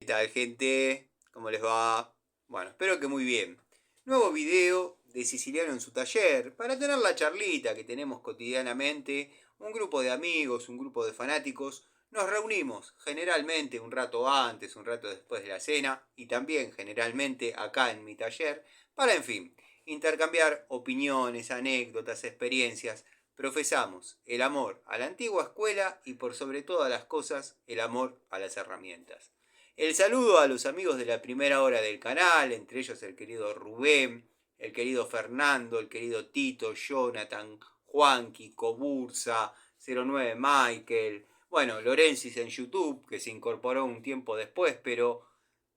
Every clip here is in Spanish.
tal, gente? ¿Cómo les va? Bueno, espero que muy bien. Nuevo video de Siciliano en su taller para tener la charlita que tenemos cotidianamente. Un grupo de amigos, un grupo de fanáticos. Nos reunimos generalmente un rato antes, un rato después de la cena y también generalmente acá en mi taller para, en fin, intercambiar opiniones, anécdotas, experiencias. Profesamos el amor a la antigua escuela y por sobre todas las cosas el amor a las herramientas. El saludo a los amigos de la primera hora del canal, entre ellos el querido Rubén, el querido Fernando, el querido Tito, Jonathan, Juanqui, Cobursa, 09 Michael, bueno, Lorensis en YouTube, que se incorporó un tiempo después, pero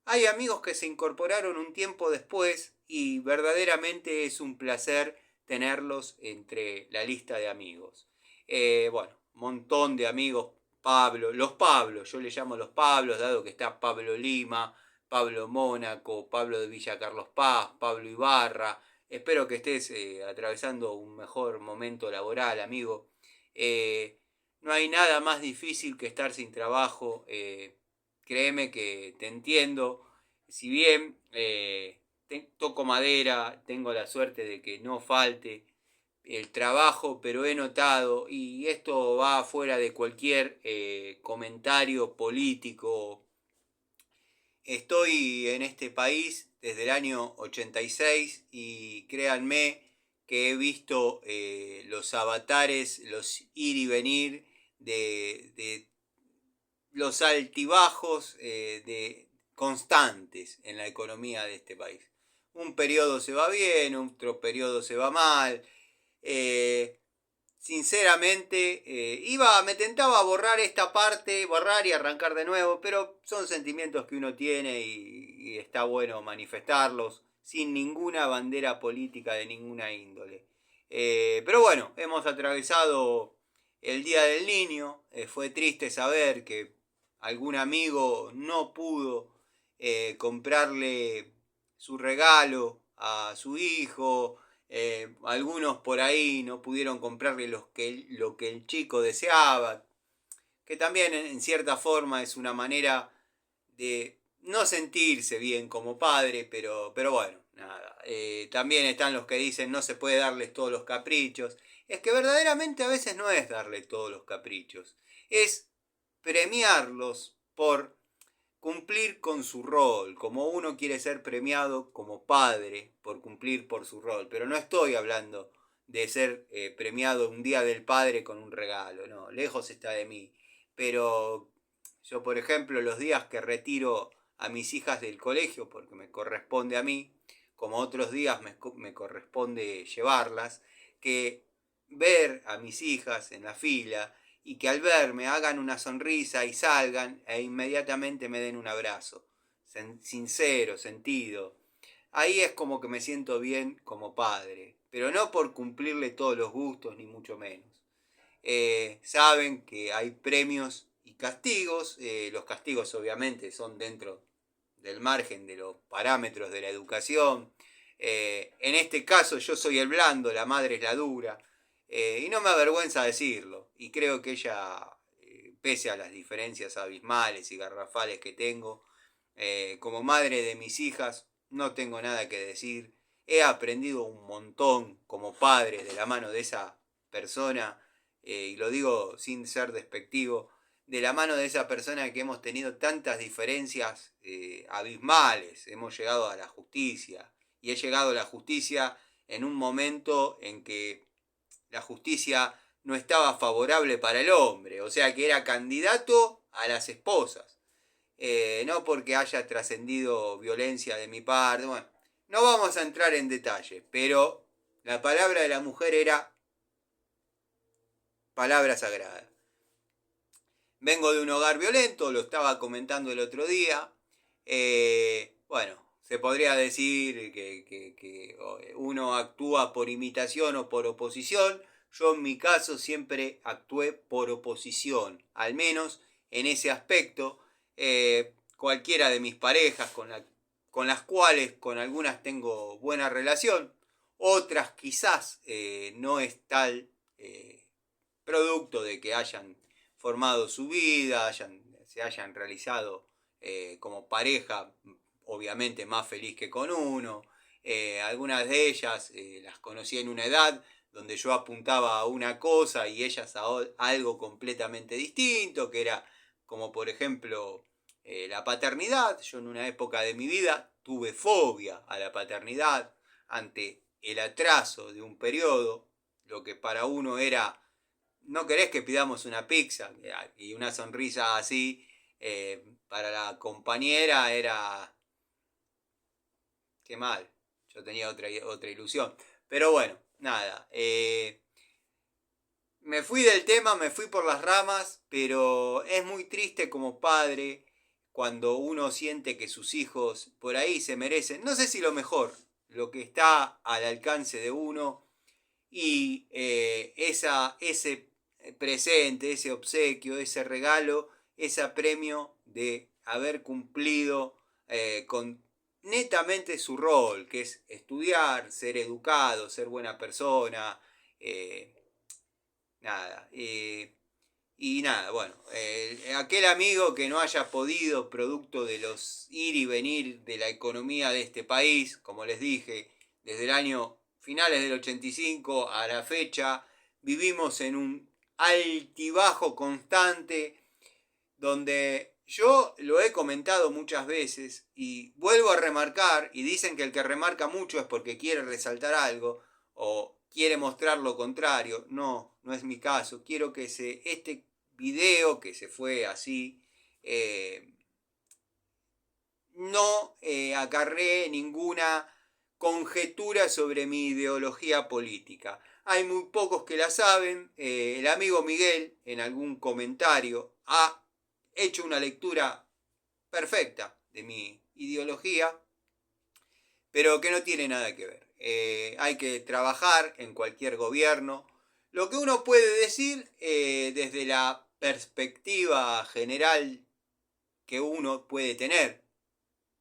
hay amigos que se incorporaron un tiempo después y verdaderamente es un placer tenerlos entre la lista de amigos. Bueno, montón de amigos, Pablo, los Pablos, yo les llamo los Pablos, dado que está Pablo Lima, Pablo Mónaco, Pablo de Villa Carlos Paz, Pablo Ibarra. Espero que estés atravesando un mejor momento laboral, amigo. No hay nada más difícil que estar sin trabajo. Créeme que te entiendo. Si bien toco madera, tengo la suerte de que no falte el trabajo, pero he notado, y esto va fuera de cualquier comentario político, estoy en este país desde el año 86 y créanme que he visto los avatares, los ir y venir de los altibajos constantes en la economía de este país. Un periodo se va bien, otro periodo se va mal. Sinceramente, me tentaba borrar esta parte, borrar y arrancar de nuevo, pero son sentimientos que uno tiene y está bueno manifestarlos sin ninguna bandera política de ninguna índole. Pero bueno, hemos atravesado el Día del Niño. Fue triste saber que algún amigo no pudo comprarle su regalo a su hijo. Algunos por ahí no pudieron comprarle lo que el chico deseaba, que también en cierta forma es una manera de no sentirse bien como padre, pero bueno, nada. También están los que dicen no se puede darles todos los caprichos. Es que verdaderamente a veces no es darle todos los caprichos, es premiarlos por cumplir con su rol, como uno quiere ser premiado como padre por cumplir por su rol. Pero no estoy hablando de ser premiado un día del padre con un regalo, no, lejos está de mí. Pero yo, por ejemplo, los días que retiro a mis hijas del colegio, porque me corresponde a mí, como otros días me corresponde llevarlas, que ver a mis hijas en la fila y que al verme hagan una sonrisa y salgan e inmediatamente me den un abrazo, sincero, sentido. Ahí es como que me siento bien como padre, pero no por cumplirle todos los gustos, ni mucho menos. Saben que hay premios y castigos. Los castigos obviamente son dentro del margen de los parámetros de la educación. En este caso yo soy el blando, la madre es la dura. Y no me avergüenza decirlo. Y creo que ella, pese a las diferencias abismales y garrafales que tengo, como madre de mis hijas, no tengo nada que decir. He aprendido un montón como padre de la mano de esa persona, y lo digo sin ser despectivo, de la mano de esa persona que hemos tenido tantas diferencias abismales. Hemos llegado a la justicia. Y he llegado a la justicia en un momento en que la justicia no estaba favorable para el hombre, o sea que era candidato a las esposas. No porque haya trascendido violencia de mi parte, bueno, no vamos a entrar en detalle, pero la palabra de la mujer era palabra sagrada. Vengo de un hogar violento, lo estaba comentando el otro día. Bueno, se podría decir que uno actúa por imitación o por oposición. Yo en mi caso siempre actué por oposición, al menos en ese aspecto. Cualquiera de mis parejas con las cuales con algunas tengo buena relación, otras quizás no es tal producto de que hayan formado su vida, se hayan realizado como pareja, obviamente más feliz que con uno. Algunas de ellas las conocí en una edad donde yo apuntaba a una cosa y ellas a algo completamente distinto, que era como por ejemplo la paternidad. Yo en una época de mi vida tuve fobia a la paternidad ante el atraso de un periodo, lo que para uno era, no querés que pidamos una pizza, y una sonrisa así, para la compañera era, qué mal, yo tenía otra ilusión. Pero bueno, nada, me fui del tema, me fui por las ramas, pero es muy triste como padre cuando uno siente que sus hijos por ahí se merecen, no sé si lo mejor, lo que está al alcance de uno, y ese presente, ese obsequio, ese regalo, ese premio de haber cumplido con netamente su rol, que es estudiar, ser educado, ser buena persona, eh, nada. Y nada, bueno, aquel amigo que no haya podido, producto de los ir y venir de la economía de este país, como les dije, desde el año finales del 85 a la fecha, vivimos en un altibajo constante donde yo lo he comentado muchas veces y vuelvo a remarcar, y dicen que el que remarca mucho es porque quiere resaltar algo o quiere mostrar lo contrario. No, no es mi caso. Quiero que este video que se fue así no acarree ninguna conjetura sobre mi ideología política. Hay muy pocos que la saben. El amigo Miguel en algún comentario ha hecho una lectura perfecta de mi ideología, pero que no tiene nada que ver. Hay que trabajar en cualquier gobierno. Lo que uno puede decir desde la perspectiva general que uno puede tener,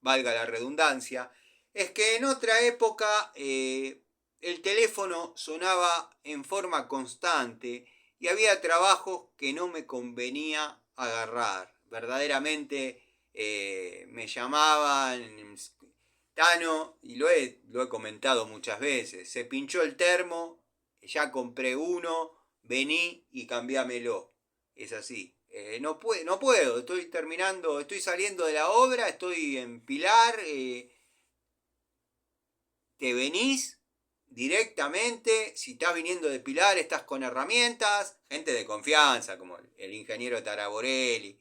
valga la redundancia, es que en otra época el teléfono sonaba en forma constante y había trabajos que no me convenía agarrar. Verdaderamente me llamaban, Tano, y lo he comentado muchas veces, se pinchó el termo, ya compré uno, vení y cambiámelo. Es así. No puedo, estoy saliendo de la obra, estoy en Pilar, te venís directamente, si estás viniendo de Pilar, estás con herramientas, gente de confianza, como el ingeniero Taraborelli.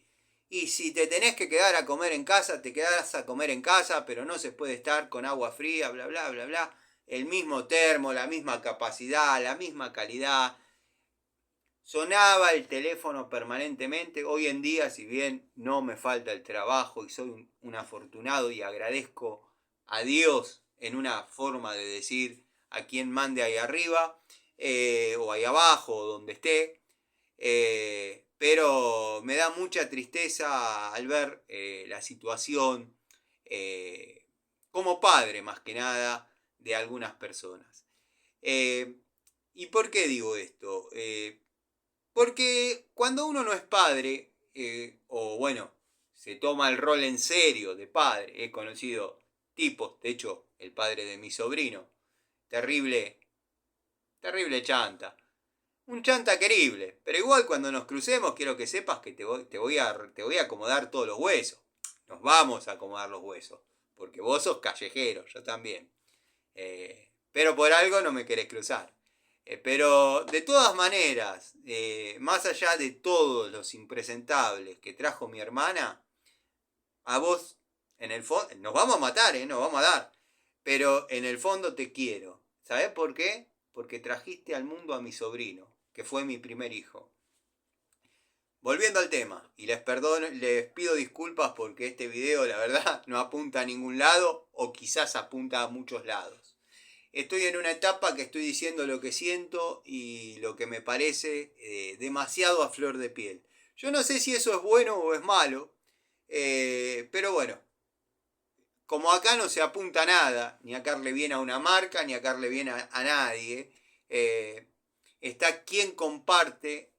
Y si te tenés que quedar a comer en casa, te quedás a comer en casa, pero no se puede estar con agua fría, bla, bla, bla, bla. El mismo termo, la misma capacidad, la misma calidad. Sonaba el teléfono permanentemente. Hoy en día, si bien no me falta el trabajo y soy un afortunado y agradezco a Dios en una forma de decir a quien mande ahí arriba, o ahí abajo, o donde esté, pero me da mucha tristeza al ver la situación como padre, más que nada, de algunas personas. ¿Y por qué digo esto? Porque cuando uno no es padre, o bueno, se toma el rol en serio de padre, he conocido tipos, de hecho, el padre de mi sobrino, terrible, terrible chanta. Un chanta querible, pero igual cuando nos crucemos quiero que sepas que te voy a acomodar todos los huesos. Nos vamos a acomodar los huesos, porque vos sos callejero, yo también. Pero por algo no me querés cruzar. Pero de todas maneras, más allá de todos los impresentables que trajo mi hermana, a vos, en el fondo, nos vamos a matar, nos vamos a dar. Pero en el fondo te quiero. ¿Sabés por qué? Porque trajiste al mundo a mi sobrino, que fue mi primer hijo. Volviendo al tema, y les pido disculpas porque este video, la verdad, no apunta a ningún lado, o quizás apunta a muchos lados. Estoy en una etapa que estoy diciendo lo que siento y lo que me parece demasiado a flor de piel. Yo no sé si eso es bueno o es malo, pero bueno, como acá no se apunta a nada, ni a darle bien a una marca, ni a darle bien a nadie, está quien comparte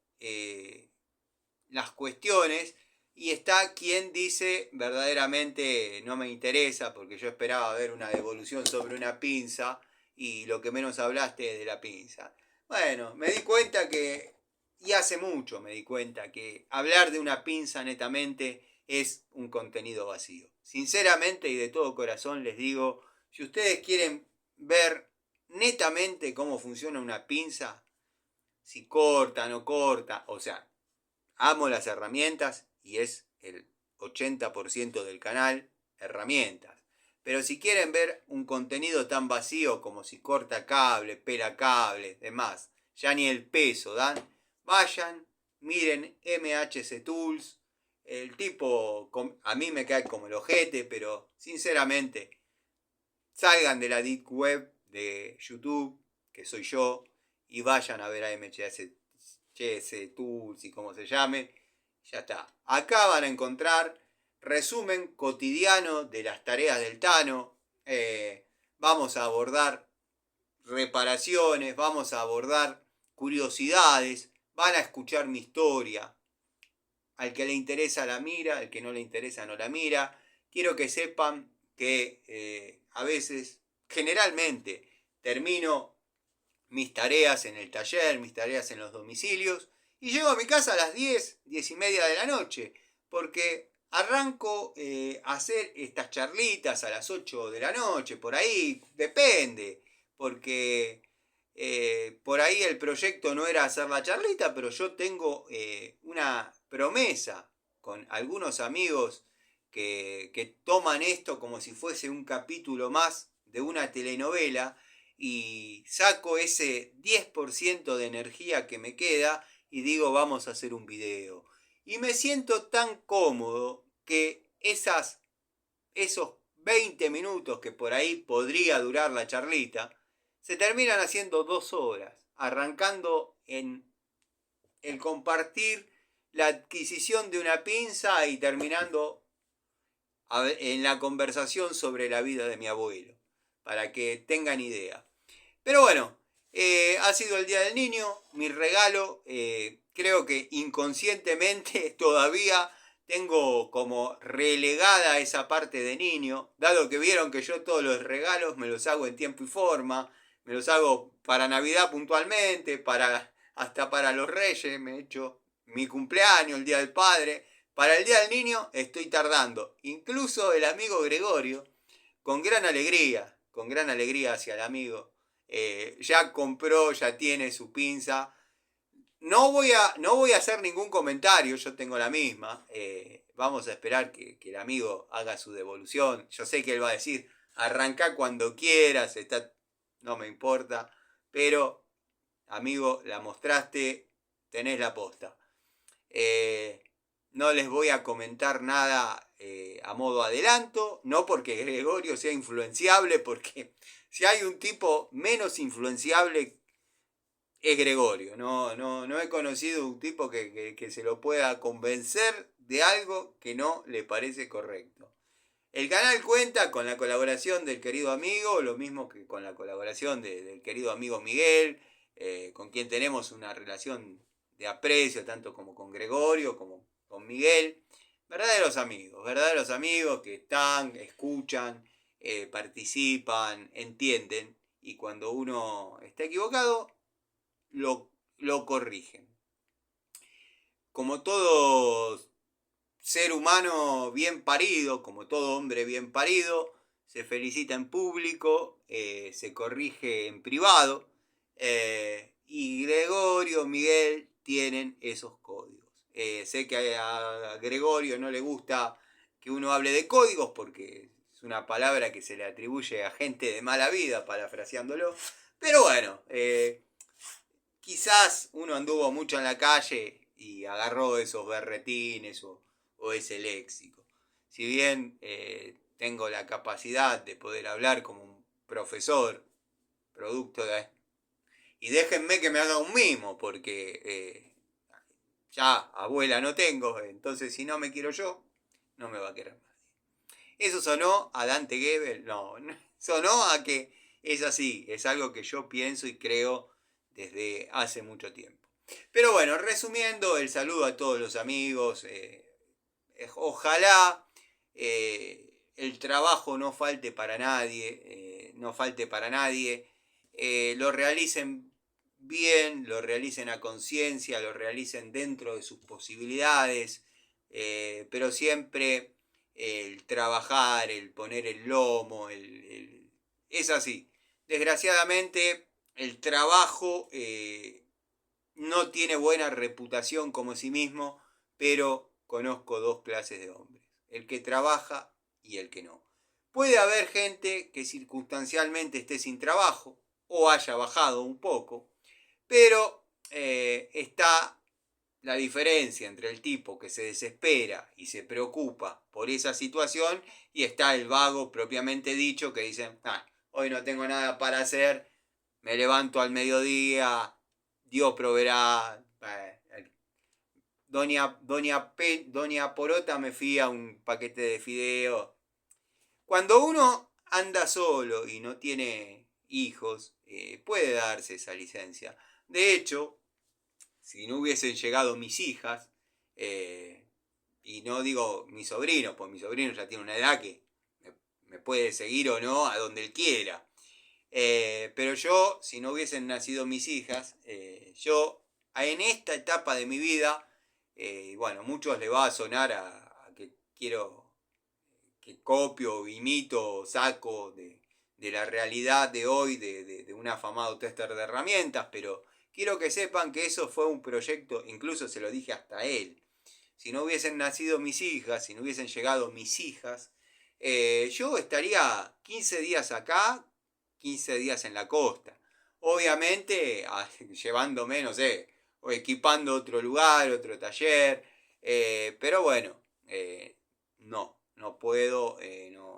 las cuestiones Y está quien dice, verdaderamente no me interesa, porque yo esperaba ver una devolución sobre una pinza, y lo que menos hablaste es de la pinza. Bueno, me di cuenta que, y hace mucho me di cuenta, que hablar de una pinza netamente es un contenido vacío. Sinceramente y de todo corazón les digo, si ustedes quieren ver netamente cómo funciona una pinza, si corta, no corta, o sea, amo las herramientas y es el 80% del canal, herramientas. Pero si quieren ver un contenido tan vacío como si corta cable, pela cable, demás, ya ni el peso dan, vayan, miren MHC Tools. El tipo a mí me cae como el ojete, pero sinceramente, salgan de la Deep Web de YouTube, que soy yo, y vayan a ver a MHC Tools y como se llame. Ya está. Acá van a encontrar resumen cotidiano de las tareas del Tano. Vamos a abordar reparaciones, vamos a abordar curiosidades, van a escuchar mi historia. Al que le interesa la mira, al que no le interesa no la mira. Quiero que sepan que a veces, generalmente, termino mis tareas en el taller, mis tareas en los domicilios, y llego a mi casa a las 10, 10 y media de la noche, porque arranco a hacer estas charlitas a las 8 de la noche, por ahí, depende, porque por ahí el proyecto no era hacer la charlita, pero yo tengo una promesa con algunos amigos que toman esto como si fuese un capítulo más de una telenovela, y saco ese 10% de energía que me queda y digo, vamos a hacer un video. Y me siento tan cómodo que esos 20 minutos que por ahí podría durar la charlita, se terminan haciendo 2 horas, arrancando en el compartir la adquisición de una pinza y terminando en la conversación sobre la vida de mi abuelo, para que tengan idea. Pero bueno, ha sido el Día del Niño, mi regalo, creo que inconscientemente todavía tengo como relegada esa parte de niño, dado que vieron que yo todos los regalos me los hago en tiempo y forma, me los hago para Navidad puntualmente, hasta para los Reyes, me he hecho mi cumpleaños, el Día del Padre. Para el Día del Niño estoy tardando. Incluso el amigo Gregorio, con gran alegría hacia el amigo, ya compró, ya tiene su pinza. No voy a hacer ningún comentario, yo tengo la misma. Vamos a esperar que el amigo haga su devolución. Yo sé que él va a decir, arranca cuando quieras, no me importa. Pero, amigo, la mostraste, tenés la posta. No les voy a comentar nada a modo adelanto, no porque Gregorio sea influenciable, porque si hay un tipo menos influenciable es Gregorio. No he conocido un tipo que se lo pueda convencer de algo que no le parece correcto. El canal cuenta con la colaboración del querido amigo, lo mismo que con la colaboración del querido amigo Miguel, con quien tenemos una relación de aprecio, tanto como con Gregorio, como con Miguel. Verdaderos amigos que están, escuchan, participan, entienden, y cuando uno está equivocado, lo corrigen. Como todo ser humano bien parido, como todo hombre bien parido, se felicita en público, se corrige en privado, y Gregorio, Miguel tienen esos códigos. Sé que a Gregorio no le gusta que uno hable de códigos porque es una palabra que se le atribuye a gente de mala vida, parafraseándolo, pero bueno, quizás uno anduvo mucho en la calle y agarró esos berretines o ese léxico. Si bien tengo la capacidad de poder hablar como un profesor, producto de... Y déjenme que me haga un mimo, porque ya abuela no tengo, entonces si no me quiero yo, no me va a querer nadie. Eso sonó a Dante Gebel, no, sonó a que es así, es algo que yo pienso y creo desde hace mucho tiempo. Pero bueno, resumiendo, el saludo a todos los amigos, ojalá el trabajo no falte para nadie, lo realicen bien, lo realicen a conciencia, lo realicen dentro de sus posibilidades, pero siempre el trabajar, el poner el lomo, es así. Desgraciadamente, el trabajo no tiene buena reputación como sí mismo, pero conozco dos clases de hombres, el que trabaja y el que no. Puede haber gente que circunstancialmente esté sin trabajo o haya bajado un poco, pero está la diferencia entre el tipo que se desespera y se preocupa por esa situación y está el vago propiamente dicho que dice, hoy no tengo nada para hacer, me levanto al mediodía, Dios proveerá. Doña Porota me fía un paquete de fideos. Cuando uno anda solo y no tiene hijos, puede darse esa licencia. De hecho, si no hubiesen llegado mis hijas, y no digo mi sobrino, pues mi sobrino ya tiene una edad que me puede seguir o no a donde él quiera. Pero yo, si no hubiesen nacido mis hijas, yo en esta etapa de mi vida, bueno, muchos le va a sonar a que quiero, que copio, imito, saco de la realidad de hoy, de un afamado tester de herramientas, pero quiero que sepan que eso fue un proyecto, incluso se lo dije hasta él. Si no hubiesen nacido mis hijas, si no hubiesen llegado mis hijas, yo estaría 15 días acá, 15 días en la costa. Obviamente, llevándome, no sé, o equipando otro lugar, otro taller, pero bueno, no puedo,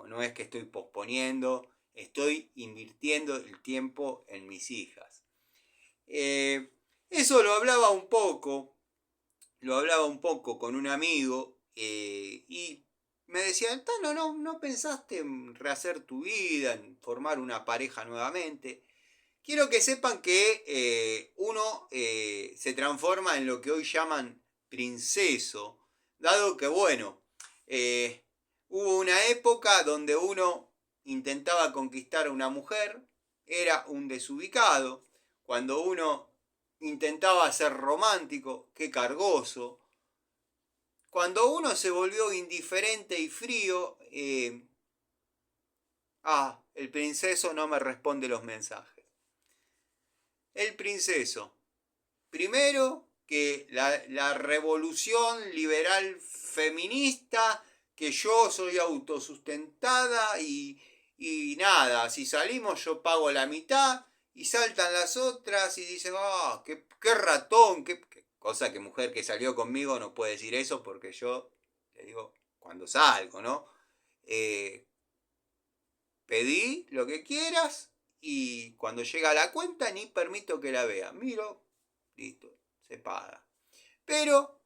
no es que estoy posponiendo, estoy invirtiendo el tiempo en mis hijas. Eso lo hablaba un poco con un amigo y me decía, no pensaste en rehacer tu vida, en formar una pareja nuevamente. Quiero que sepan que uno se transforma en lo que hoy llaman princeso, dado que, bueno, hubo una época donde uno intentaba conquistar a una mujer, era un desubicado, cuando uno intentaba ser romántico, qué cargoso, cuando uno se volvió indiferente y frío, el princeso no me responde los mensajes. El princeso, primero que la revolución liberal feminista, que yo soy autosustentada y nada, si salimos yo pago la mitad y saltan las otras y dicen, qué ratón, cosa que mujer que salió conmigo no puede decir eso porque yo le digo cuando salgo, ¿no? Pedí lo que quieras y cuando llega la cuenta ni permito que la vea. Miro, listo, se paga. Pero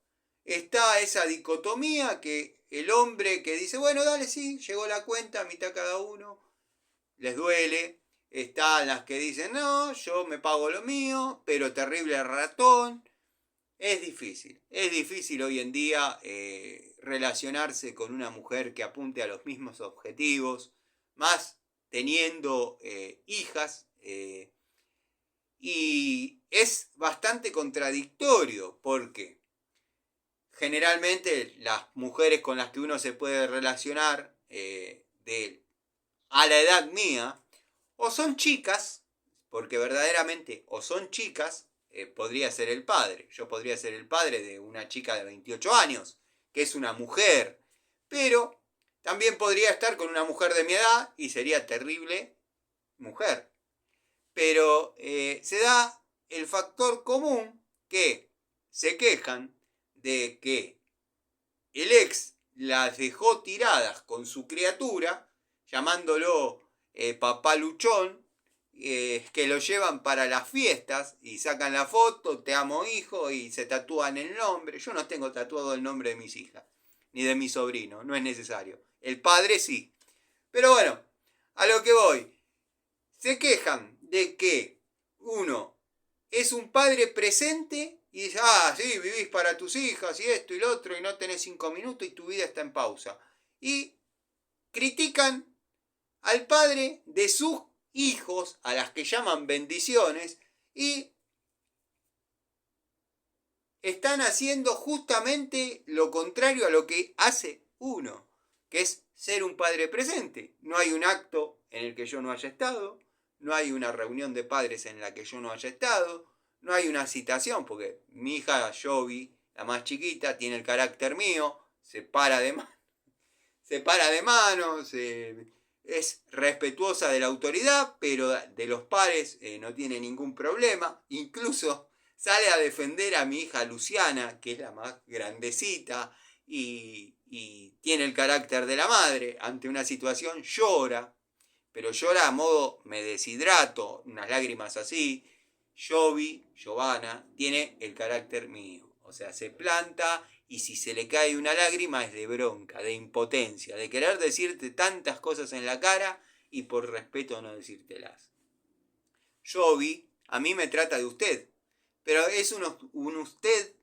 está esa dicotomía que el hombre que dice, bueno, dale, sí, llegó la cuenta, mitad cada uno, les duele. Están las que dicen, no, yo me pago lo mío, pero terrible ratón. Es difícil hoy en día relacionarse con una mujer que apunte a los mismos objetivos, más teniendo hijas, y es bastante contradictorio porque generalmente las mujeres con las que uno se puede relacionar a la edad mía, o son chicas, porque verdaderamente o son chicas, podría ser el padre. Yo podría ser el padre de una chica de 28 años, que es una mujer, pero también podría estar con una mujer de mi edad y sería terrible mujer. Pero se da el factor común que se quejan de que el ex las dejó tiradas con su criatura, llamándolo papá luchón, que lo llevan para las fiestas y sacan la foto, te amo hijo, y se tatúan el nombre. Yo no tengo tatuado el nombre de mis hijas, ni de mi sobrino, no es necesario. El padre sí. Pero bueno, a lo que voy. Se quejan de que uno es un padre presente Y dice, sí, vivís para tus hijas y esto y lo otro y no tenés 5 minutos y tu vida está en pausa. Y critican al padre de sus hijos, a las que llaman bendiciones, y están haciendo justamente lo contrario a lo que hace uno, que es ser un padre presente. No hay un acto en el que yo no haya estado, no hay una reunión de padres en la que yo no haya estado, no hay una citación, porque mi hija Jovi, la más chiquita, tiene el carácter mío, se para de manos, es respetuosa de la autoridad, pero de los padres no tiene ningún problema. Incluso sale a defender a mi hija Luciana, que es la más grandecita y tiene el carácter de la madre. Ante una situación llora, pero llora a modo me deshidrato, unas lágrimas así. Giovanna, tiene el carácter mío. O sea, se planta y si se le cae una lágrima es de bronca, de impotencia, de querer decirte tantas cosas en la cara y por respeto no decírtelas. Jovi a mí me trata de usted, pero es un usted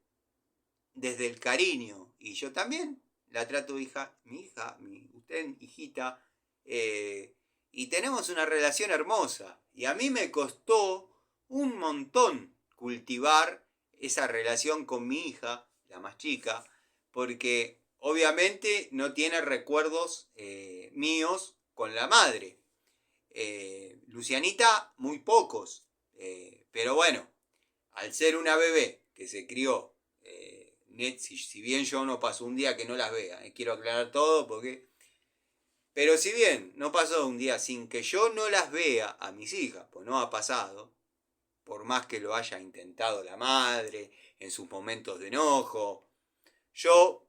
desde el cariño y yo también la trato usted hijita, y tenemos una relación hermosa y a mí me costó un montón cultivar esa relación con mi hija, la más chica, porque obviamente no tiene recuerdos míos con la madre. Lucianita, muy pocos, pero bueno, al ser una bebé que se crió, si bien yo no paso un día que no las vea, quiero aclarar todo porque... Pero si bien no pasó un día sin que yo no las vea a mis hijas, pues no ha pasado, por más que lo haya intentado la madre en sus momentos de enojo, yo,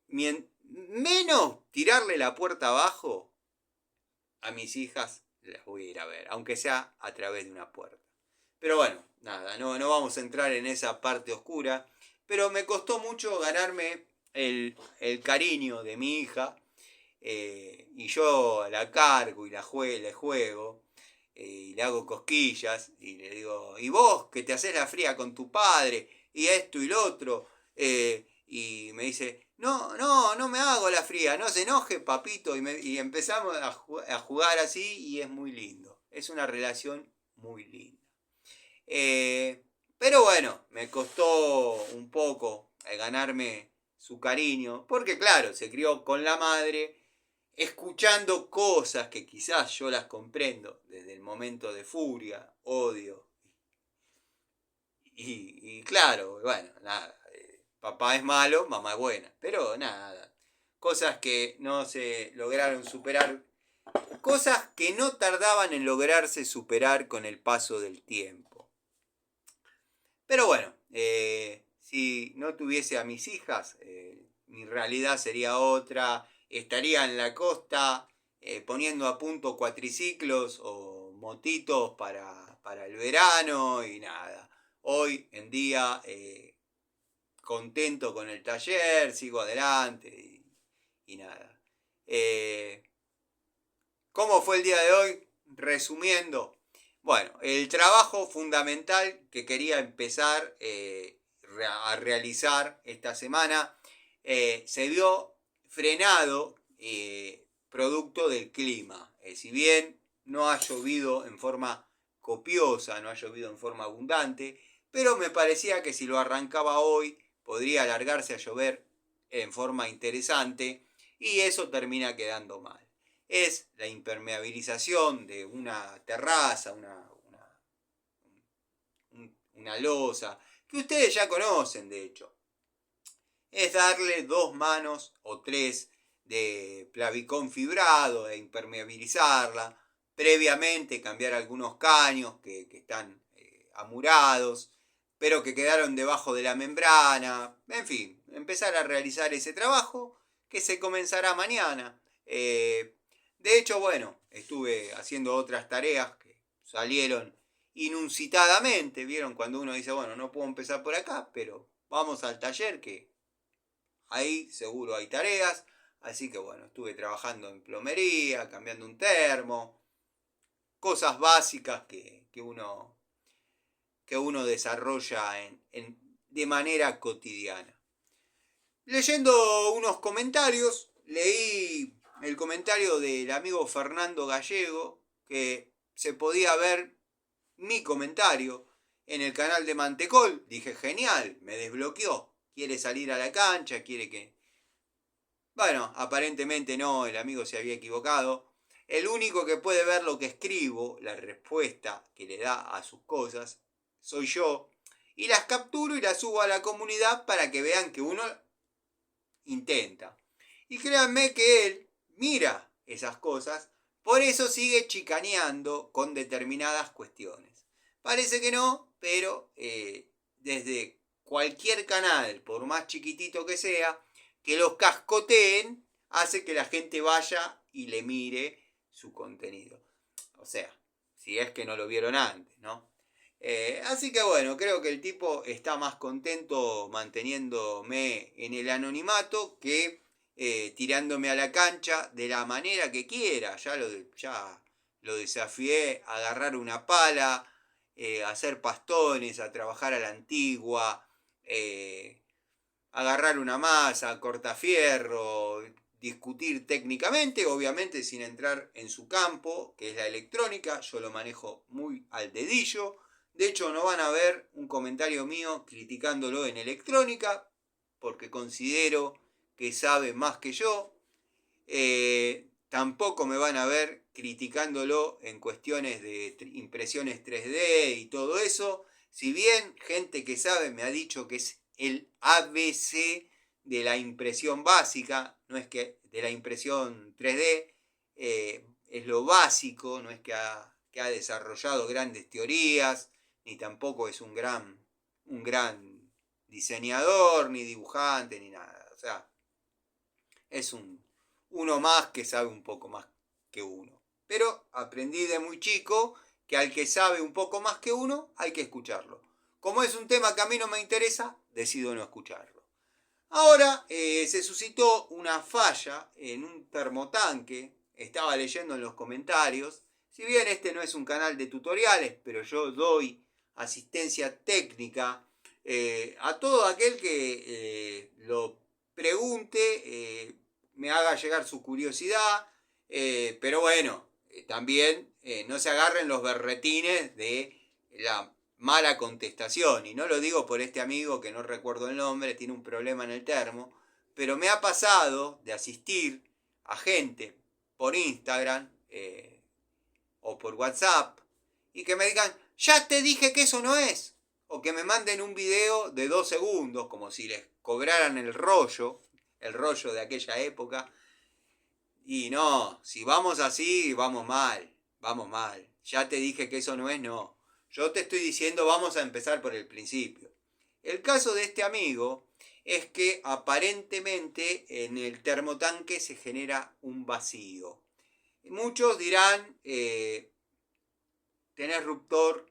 menos tirarle la puerta abajo, a mis hijas las voy a ir a ver, aunque sea a través de una puerta. Pero bueno, nada, no vamos a entrar en esa parte oscura, pero me costó mucho ganarme el cariño de mi hija, y yo la cargo y le juego, y le hago cosquillas y le digo, y vos que te haces la fría con tu padre y esto y lo otro, y me dice, no me hago la fría, no se enoje papito, y empezamos a jugar así y es muy lindo, es una relación muy linda. Pero bueno, me costó un poco ganarme su cariño, porque claro, se crió con la madre, escuchando cosas que quizás yo las comprendo desde el momento de furia, odio. Y claro, bueno, nada, papá es malo, mamá es buena, pero nada, cosas que no se lograron superar, cosas que no tardaban en lograrse superar con el paso del tiempo. Pero bueno, si no tuviese a mis hijas, mi realidad sería otra, estaría en la costa poniendo a punto cuatriciclos o motitos para el verano y nada. Hoy en día contento con el taller, sigo adelante y nada. ¿Cómo fue el día de hoy? Resumiendo, bueno, el trabajo fundamental que quería empezar a realizar esta semana se vio frenado producto del clima. Si bien no ha llovido en forma copiosa, no ha llovido en forma abundante, pero me parecía que si lo arrancaba hoy podría alargarse a llover en forma interesante y eso termina quedando mal. Es la impermeabilización de una terraza, una losa, que ustedes ya conocen de hecho. Es darle 2 manos o 3 de plavicón fibrado e impermeabilizarla. Previamente cambiar algunos caños que están amurados, pero que quedaron debajo de la membrana. En fin, empezar a realizar ese trabajo que se comenzará mañana. De hecho, bueno, estuve haciendo otras tareas que salieron inusitadamente. Vieron cuando uno dice, bueno, no puedo empezar por acá, pero vamos al taller que ahí seguro hay tareas. Así que bueno, estuve trabajando en plomería, cambiando un termo, cosas básicas que uno desarrolla de manera cotidiana. Leyendo unos comentarios, leí el comentario del amigo Fernando Gallego, que se podía ver mi comentario en el canal de Mantecol. Dije, genial, me desbloqueó. Quiere salir a la cancha, quiere que... Bueno, aparentemente no, el amigo se había equivocado. El único que puede ver lo que escribo, la respuesta que le da a sus cosas, soy yo. Y las capturo y las subo a la comunidad para que vean que uno intenta. Y créanme que él mira esas cosas, por eso sigue chicaneando con determinadas cuestiones. Parece que no, pero desde cualquier canal, por más chiquitito que sea, que los cascoteen, hace que la gente vaya y le mire su contenido. O sea, si es que no lo vieron antes, ¿no? Así que bueno, creo que el tipo está más contento manteniéndome en el anonimato que tirándome a la cancha de la manera que quiera. Ya lo desafié a agarrar una pala, a hacer pastones, a trabajar a la antigua, agarrar una masa, cortafierro, discutir técnicamente, obviamente sin entrar en su campo, que es la electrónica. Yo lo manejo muy al dedillo. De hecho, no van a ver un comentario mío criticándolo en electrónica, porque considero que sabe más que yo. Tampoco me van a ver criticándolo en cuestiones de impresiones 3D y todo eso. Si bien gente que sabe me ha dicho que es el ABC de la impresión básica, no es que de la impresión 3D, es lo básico, no es que ha desarrollado grandes teorías, ni tampoco es un gran diseñador, ni dibujante, ni nada. O sea, es uno más que sabe un poco más que uno. Pero aprendí de muy chico que al que sabe un poco más que uno hay que escucharlo. Como es un tema que a mí no me interesa, decido no escucharlo. Ahora se suscitó una falla en un termotanque. Estaba leyendo en los comentarios. Si bien este no es un canal de tutoriales, pero yo doy asistencia técnica a todo aquel que lo pregunte, me haga llegar su curiosidad. Pero bueno, también no se agarren los berretines de la mala contestación. Y no lo digo por este amigo que no recuerdo el nombre, tiene un problema en el termo, pero me ha pasado de asistir a gente por Instagram o por WhatsApp y que me digan, ya te dije que eso no es. O que me manden un video de 2 segundos, como si les cobraran el rollo de aquella época. Y no, si vamos así, vamos mal. Ya te dije que eso no es, no. Yo te estoy diciendo, vamos a empezar por el principio. El caso de este amigo es que aparentemente en el termotanque se genera un vacío. Muchos dirán, tenés ruptor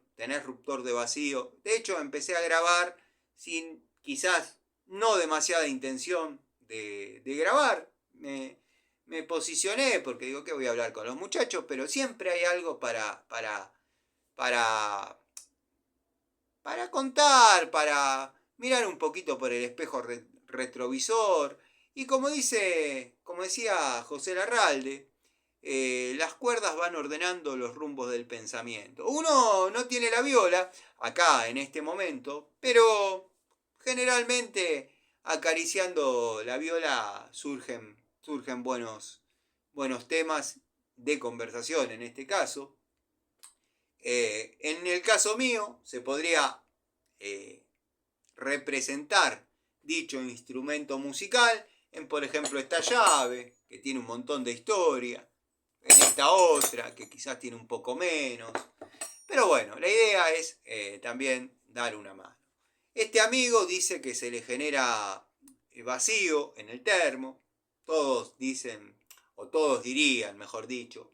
de vacío. De hecho, empecé a grabar sin quizás no demasiada intención de grabar. Me posicioné porque digo que voy a hablar con los muchachos, pero siempre hay algo para contar, para mirar un poquito por el espejo retrovisor. Y como decía José Larralde, las cuerdas van ordenando los rumbos del pensamiento. Uno no tiene la viola acá en este momento, pero generalmente acariciando la viola surgen buenos temas de conversación en este caso. En el caso mío se podría representar dicho instrumento musical en, por ejemplo, esta llave, que tiene un montón de historia, en esta otra, que quizás tiene un poco menos. Pero bueno, la idea es también dar una mano. Este amigo dice que se le genera vacío en el termo. Todos dicen, o todos dirían, mejor dicho,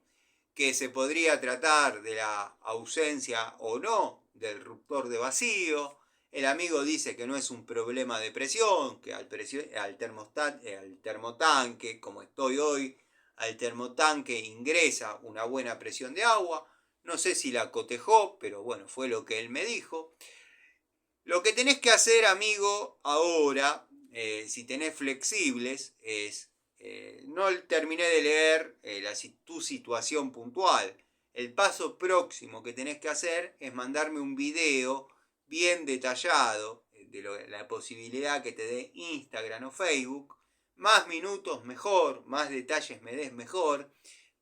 que se podría tratar de la ausencia o no del ruptor de vacío. El amigo dice que no es un problema de presión, que al termotanque, como estoy hoy, al termotanque ingresa una buena presión de agua. No sé si la cotejó, pero bueno, fue lo que él me dijo. Lo que tenés que hacer, amigo, ahora, si tenés flexibles, es, no terminé de leer tu situación puntual. El paso próximo que tenés que hacer es mandarme un video bien detallado de la posibilidad que te dé Instagram o Facebook. Más minutos mejor, más detalles me des mejor.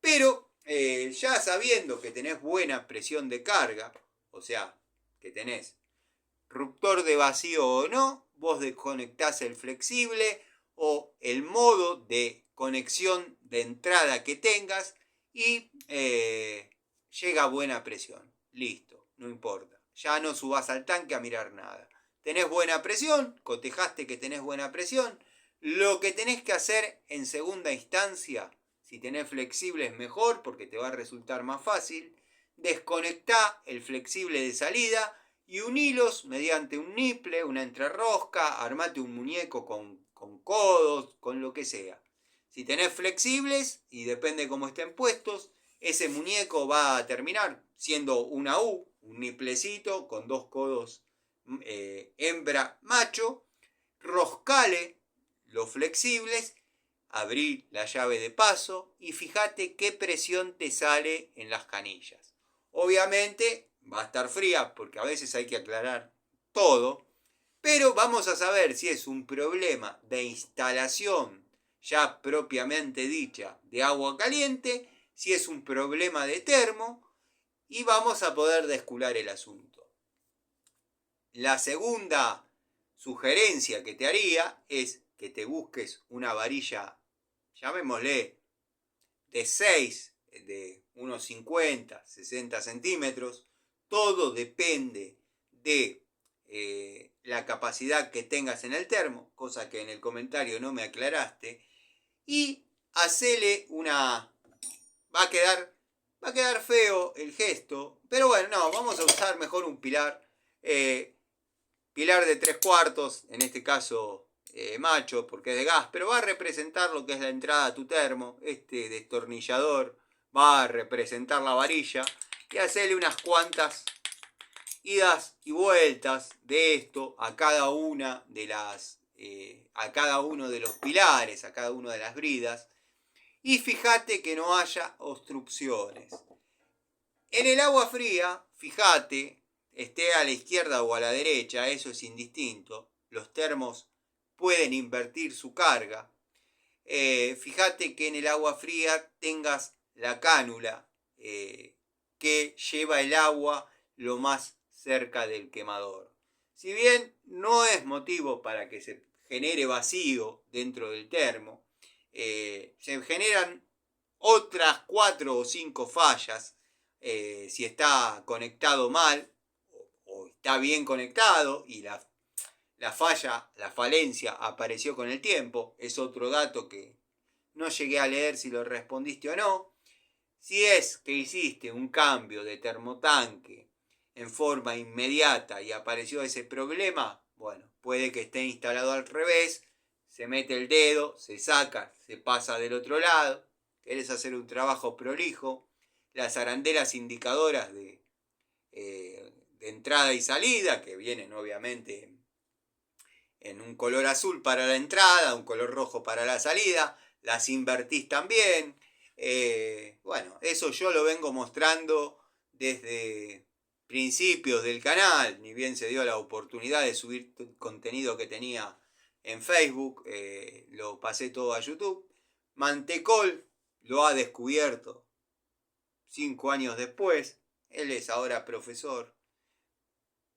Pero ya sabiendo que tenés buena presión de carga, o sea, que tenés ruptor de vacío o no, vos desconectás el flexible o el modo de conexión de entrada que tengas y llega a buena presión. Listo, no importa. Ya no subás al tanque a mirar nada. Tenés buena presión, cotejaste que tenés buena presión. Lo que tenés que hacer en segunda instancia, si tenés flexible es mejor porque te va a resultar más fácil. Desconectá el flexible de salida y unilos mediante un niple, una entrerrosca, armate un muñeco con codos, con lo que sea. Si tenés flexibles, y depende cómo estén puestos, ese muñeco va a terminar siendo una U, un niplecito con dos codos hembra macho. Roscale los flexibles, abrí la llave de paso y fíjate qué presión te sale en las canillas. Obviamente va a estar fría porque a veces hay que aclarar todo, pero vamos a saber si es un problema de instalación ya propiamente dicha de agua caliente, si es un problema de termo y vamos a poder descular el asunto. La segunda sugerencia que te haría es que te busques una varilla, llamémosle, de 6, de unos 50, 60 centímetros. Todo depende de la capacidad que tengas en el termo, cosa que en el comentario no me aclaraste. Y hacele una... Va a quedar feo el gesto, pero bueno, no, vamos a usar mejor un pilar. Pilar de 3/4, en este caso macho, porque es de gas, pero va a representar lo que es la entrada a tu termo. Este destornillador va a representar la varilla y hacerle unas cuantas idas y vueltas de esto a cada una de las a cada uno de los pilares, a cada una de las bridas, y fíjate que no haya obstrucciones. En el agua fría, fíjate, esté a la izquierda o a la derecha, eso es indistinto. Los termos pueden invertir su carga. Fíjate que en el agua fría tengas la cánula que lleva el agua lo más cerca del quemador. Si bien no es motivo para que se genere vacío dentro del termo, se generan otras 4 o 5 fallas si está conectado mal o está bien conectado y la falencia apareció con el tiempo. Es otro dato que no llegué a leer si lo respondiste o no. Si es que hiciste un cambio de termotanque en forma inmediata y apareció ese problema, bueno, puede que esté instalado al revés, se mete el dedo, se saca, se pasa del otro lado, querés hacer un trabajo prolijo, las arandelas indicadoras de entrada y salida, que vienen obviamente en un color azul para la entrada, un color rojo para la salida, las invertís también. Bueno, eso yo lo vengo mostrando desde principios del canal, ni bien se dio la oportunidad de subir contenido que tenía en Facebook, lo pasé todo a YouTube. Mantecol lo ha descubierto 5 años después, él es ahora profesor.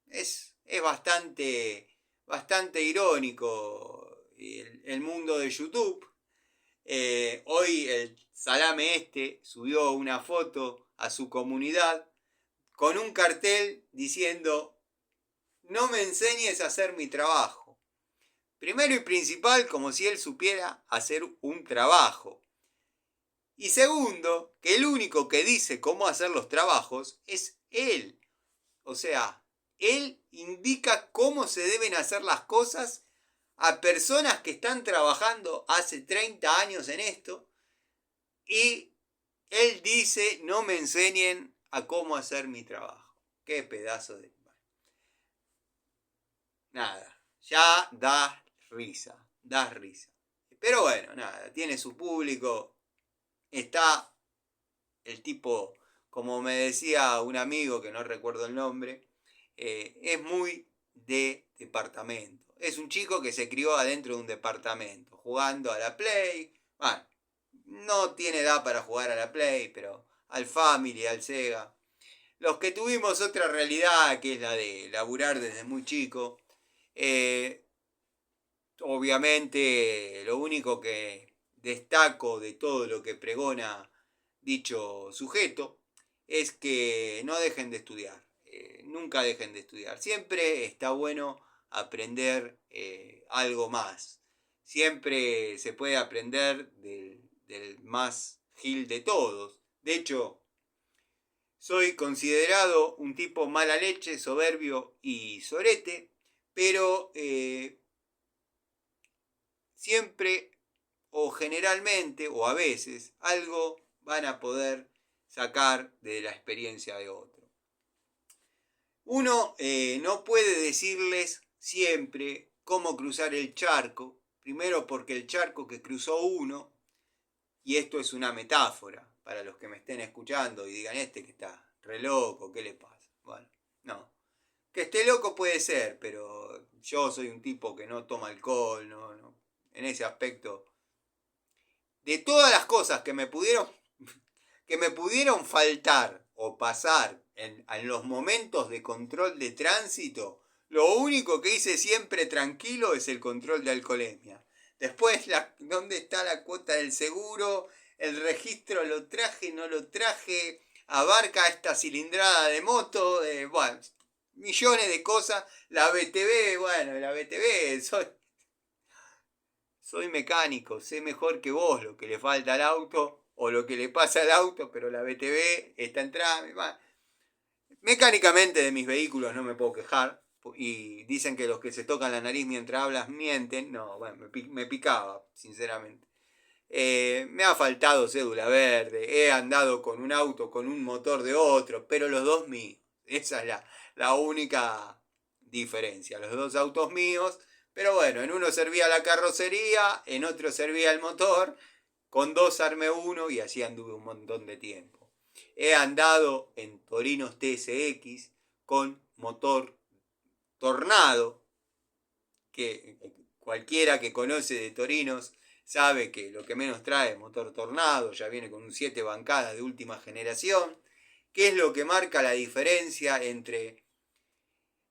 Es bastante irónico el mundo de YouTube. Hoy el salame este subió una foto a su comunidad con un cartel diciendo: no me enseñes a hacer mi trabajo. Primero y principal, como si él supiera hacer un trabajo. Y segundo, que el único que dice cómo hacer los trabajos es él. O sea, él indica cómo se deben hacer las cosas a personas que están trabajando hace 30 años en esto, y él dice: no me enseñen a cómo hacer mi trabajo. Qué pedazo de... nada, ya da risa, da risa. Pero bueno, nada, tiene su público, está el tipo, como me decía un amigo, que no recuerdo el nombre, es muy de departamento. Es un chico que se crió adentro de un departamento, jugando a la Play. Bueno, no tiene edad para jugar a la Play, pero al Family, al Sega. Los que tuvimos otra realidad, que es la de laburar desde muy chico, eh, obviamente lo único que destaco de todo lo que pregona dicho sujeto es que no dejen de estudiar, nunca dejen de estudiar. Siempre está bueno aprender algo más. Siempre se puede aprender del más gil de todos. De hecho, soy considerado un tipo mala leche, soberbio y sorete, pero siempre o generalmente o a veces algo van a poder sacar de la experiencia de otro. Uno no puede decirles siempre cómo cruzar el charco, primero porque el charco que cruzó uno, y esto es una metáfora para los que me estén escuchando y digan que está re loco, ¿qué le pasa? Bueno, no. Que esté loco puede ser, pero yo soy un tipo que no toma alcohol, no. En ese aspecto, de todas las cosas que me pudieron faltar o pasar en los momentos de control de tránsito, lo único que hice siempre tranquilo es el control de alcoholemia. Después, ¿dónde está la cuota del seguro? El registro lo traje, no lo traje, abarca esta cilindrada de moto, bueno, millones de cosas. La BTV, bueno, la BTV, soy mecánico, sé mejor que vos lo que le falta al auto o lo que le pasa al auto, pero la BTV está en trámite. Mecánicamente de mis vehículos no me puedo quejar. Y dicen que los que se tocan la nariz mientras hablas mienten. No, bueno, me picaba, sinceramente. Me ha faltado cédula verde. He andado con un auto con un motor de otro, pero los dos míos. Esa es la única diferencia. Los dos autos míos. Pero bueno, en uno servía la carrocería, en otro servía el motor. Con dos armé uno y así anduve un montón de tiempo. He andado en Torinos TSX con motor Tornado, que cualquiera que conoce de Torinos sabe que lo que menos trae es motor Tornado, ya viene con un 7 bancadas de última generación, que es lo que marca la diferencia entre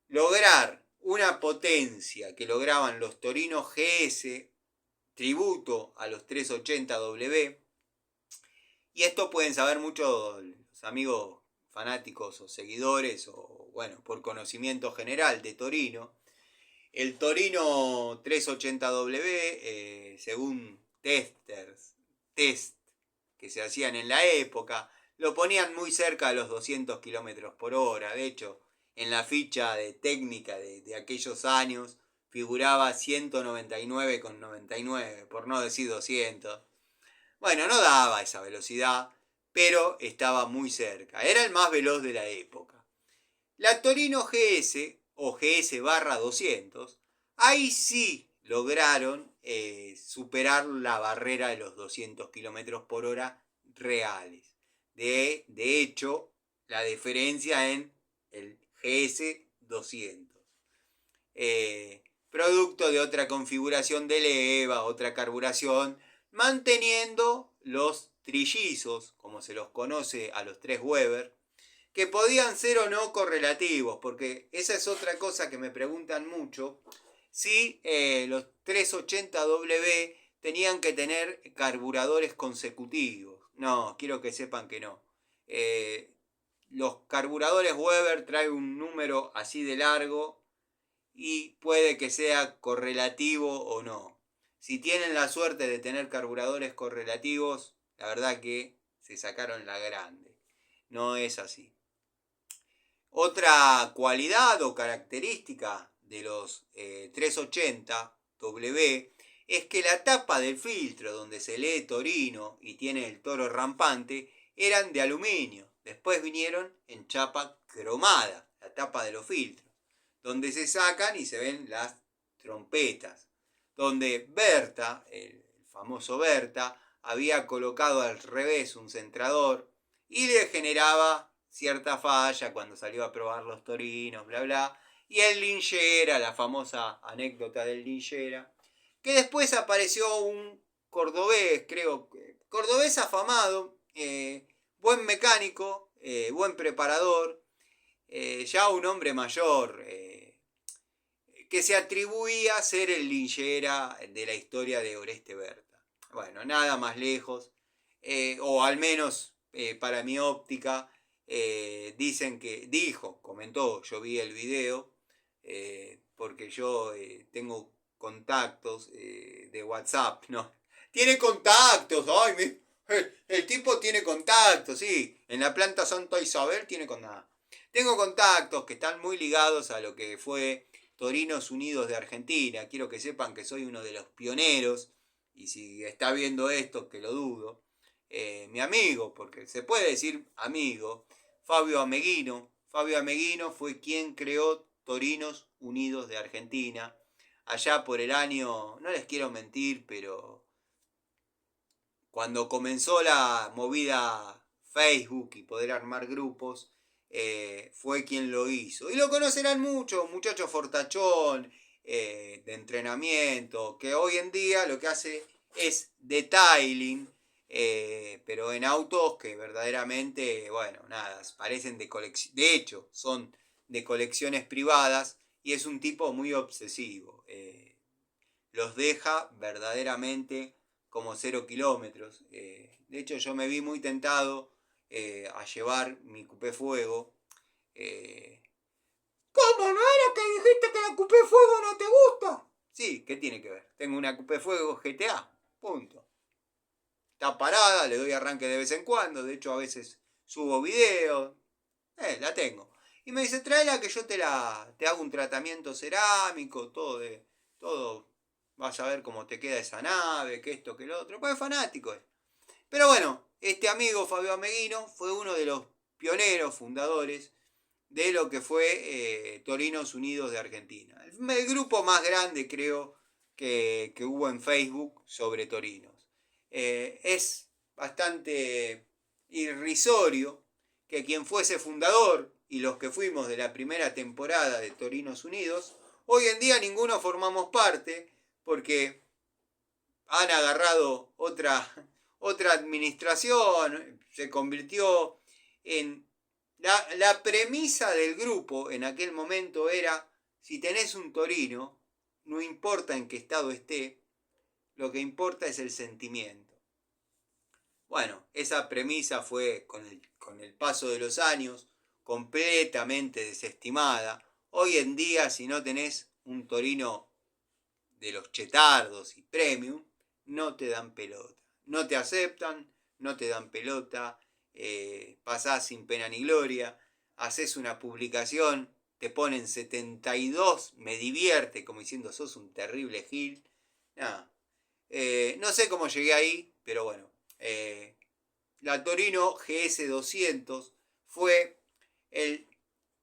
lograr una potencia que lograban los Torinos GS, tributo a los 380W, y esto pueden saber muchos los amigos fanáticos o seguidores o, bueno, por conocimiento general de Torino. El Torino 380W, según test que se hacían en la época, lo ponían muy cerca de los 200 km por hora. De hecho, en la ficha de técnica de aquellos años figuraba 199,99, por no decir 200. Bueno, no daba esa velocidad, pero estaba muy cerca. Era el más veloz de la época. La Torino GS o GS/200, ahí sí lograron superar la barrera de los 200 km por hora reales. De hecho, la diferencia en el GS200. Producto de otra configuración de leva, otra carburación, manteniendo los trillizos, como se los conoce a los 3 Weber, que podían ser o no correlativos, porque esa es otra cosa que me preguntan mucho, si los 380W tenían que tener carburadores consecutivos. No, quiero que sepan que no. Los carburadores Weber traen un número así de largo y puede que sea correlativo o no. Si tienen la suerte de tener carburadores correlativos, la verdad que se sacaron la grande. No es así. Otra cualidad o característica de los 380W es que la tapa del filtro donde se lee Torino y tiene el toro rampante eran de aluminio. Después vinieron en chapa cromada, la tapa de los filtros. donde se sacan y se ven las trompetas, donde Berta, el famoso Berta, había colocado al revés un centrador y le generaba cierta falla cuando salió a probar los torinos, bla bla, y el linchera, la famosa anécdota del linchera, que después apareció un cordobés, creo, cordobés afamado, buen mecánico, buen preparador, ya un hombre mayor, que se atribuía a ser el linchera de la historia de Oreste Berta. Bueno, nada más lejos, o al menos para mi óptica, dicen que, comentó, yo vi el video, porque yo tengo contactos de WhatsApp, ¿no? Tiene contactos, ay, el tipo tiene contactos, sí, en la planta Santa Isabel tiene contactos. Tengo contactos que están muy ligados a lo que fue Torinos Unidos de Argentina. Quiero que sepan que soy uno de los pioneros, y si está viendo esto, que lo dudo, mi amigo, porque se puede decir amigo, Fabio Ameguino. Fabio Ameguino fue quien creó Torinos Unidos de Argentina, allá por el año, no les quiero mentir, pero cuando comenzó la movida Facebook y poder armar grupos, fue quien lo hizo. Y lo conocerán muchos, muchachos fortachón, de entrenamiento, que hoy en día lo que hace es detailing, pero en autos que verdaderamente, bueno, nada, parecen de colección, de hecho, son de colecciones privadas, y es un tipo muy obsesivo. Los deja verdaderamente como 0 kilómetros. De hecho, yo me vi muy tentado a llevar mi Coupé Fuego. ¿Cómo no era que dijiste que la Coupé Fuego no te gusta? Sí, ¿qué tiene que ver? Tengo una Coupé Fuego GTA, punto. Está parada, le doy arranque de vez en cuando, de hecho a veces subo videos, la tengo. Y me dice, tráela que yo te hago un tratamiento cerámico, todo, vas a ver cómo te queda esa nave, que esto, que lo otro, pues es fanático. Pero bueno, este amigo Fabio Ameguino fue uno de los pioneros, fundadores de lo que fue Torinos Unidos de Argentina. El grupo más grande, creo, que hubo en Facebook sobre torinos. Es bastante irrisorio que quien fuese fundador y los que fuimos de la primera temporada de Torinos Unidos, hoy en día ninguno formamos parte porque han agarrado otra administración, se convirtió en... La premisa del grupo en aquel momento era, si tenés un torino, no importa en qué estado esté, lo que importa es el sentimiento. Bueno, esa premisa fue con el paso de los años completamente desestimada. Hoy en día, si no tenés un torino de los chetardos y premium, no te dan pelota. No te aceptan, no te dan pelota, pasás sin pena ni gloria, haces una publicación, te ponen 72, me divierte, como diciendo sos un terrible gil. Nada. No sé cómo llegué ahí, pero bueno. La Torino GS200 fue el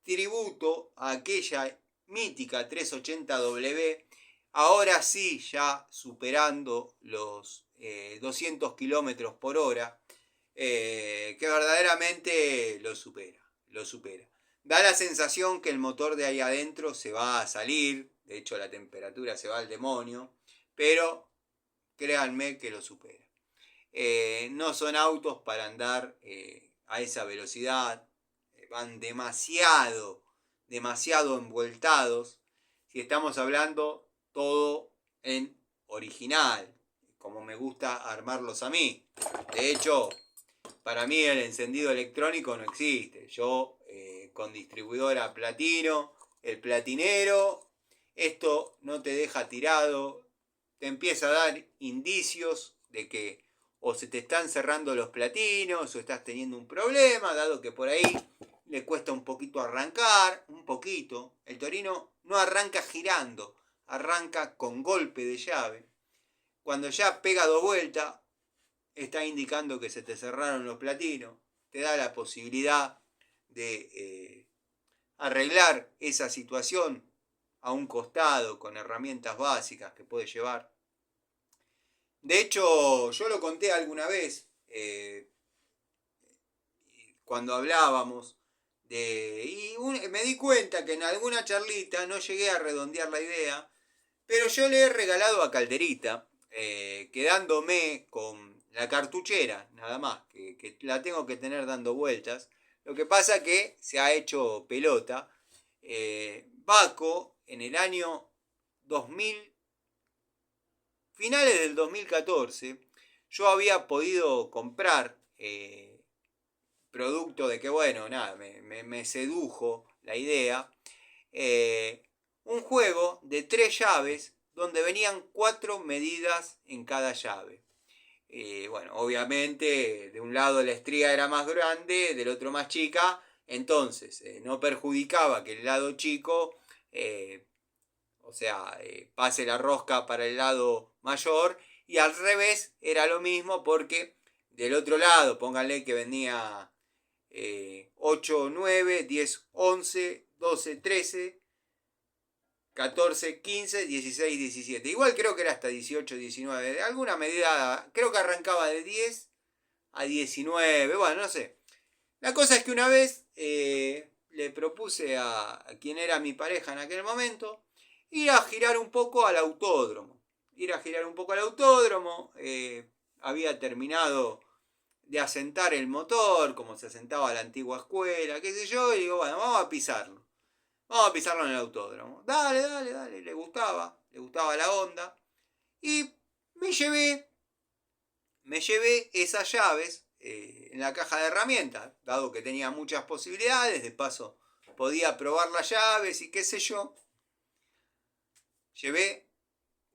tributo a aquella mítica 380W, ahora sí ya superando los 200 kilómetros por hora, que verdaderamente lo supera. Da la sensación que el motor de ahí adentro se va a salir, de hecho la temperatura se va al demonio, pero créanme que lo supera. No son autos para andar a esa velocidad, van demasiado envueltados. Si estamos hablando todo en original, como me gusta armarlos a mí. De hecho, para mí el encendido electrónico no existe. Yo con distribuidora platino, el platinero, esto no te deja tirado, te empieza a dar indicios de que o se te están cerrando los platinos o estás teniendo un problema, dado que por ahí le cuesta un poquito arrancar, un poquito. El Torino no arranca girando, arranca con golpe de llave. Cuando ya pega 2 vueltas, está indicando que se te cerraron los platinos. Te da la posibilidad de arreglar esa situación a un costado con herramientas básicas que puede llevar. De hecho, yo lo conté alguna vez, cuando hablábamos, me di cuenta que en alguna charlita no llegué a redondear la idea, pero yo le he regalado a Calderita, quedándome con la cartuchera, nada más, que la tengo que tener dando vueltas. Lo que pasa que se ha hecho pelota. Baco, en el año 2000, finales del 2014, yo había podido comprar, producto de que, bueno, nada, me sedujo la idea, un juego de 3 llaves donde venían 4 medidas en cada llave. Bueno, obviamente de un lado la estría era más grande, del otro más chica, entonces no perjudicaba que el lado chico, pase la rosca para el lado mayor, y al revés era lo mismo porque del otro lado, pónganle que venía 8, 9, 10, 11, 12, 13, 14, 15, 16, 17. Igual creo que era hasta 18, 19. De alguna medida, creo que arrancaba de 10 a 19. Bueno, no sé. La cosa es que una vez le propuse a quien era mi pareja en aquel momento ir a girar un poco al autódromo. Había terminado de asentar el motor, como se asentaba la antigua escuela, qué sé yo, y digo, bueno, vamos a pisarlo en el autódromo. Dale, le gustaba la onda. Y me llevé esas llaves en la caja de herramientas, dado que tenía muchas posibilidades, de paso podía probar las llaves y qué sé yo. Llevé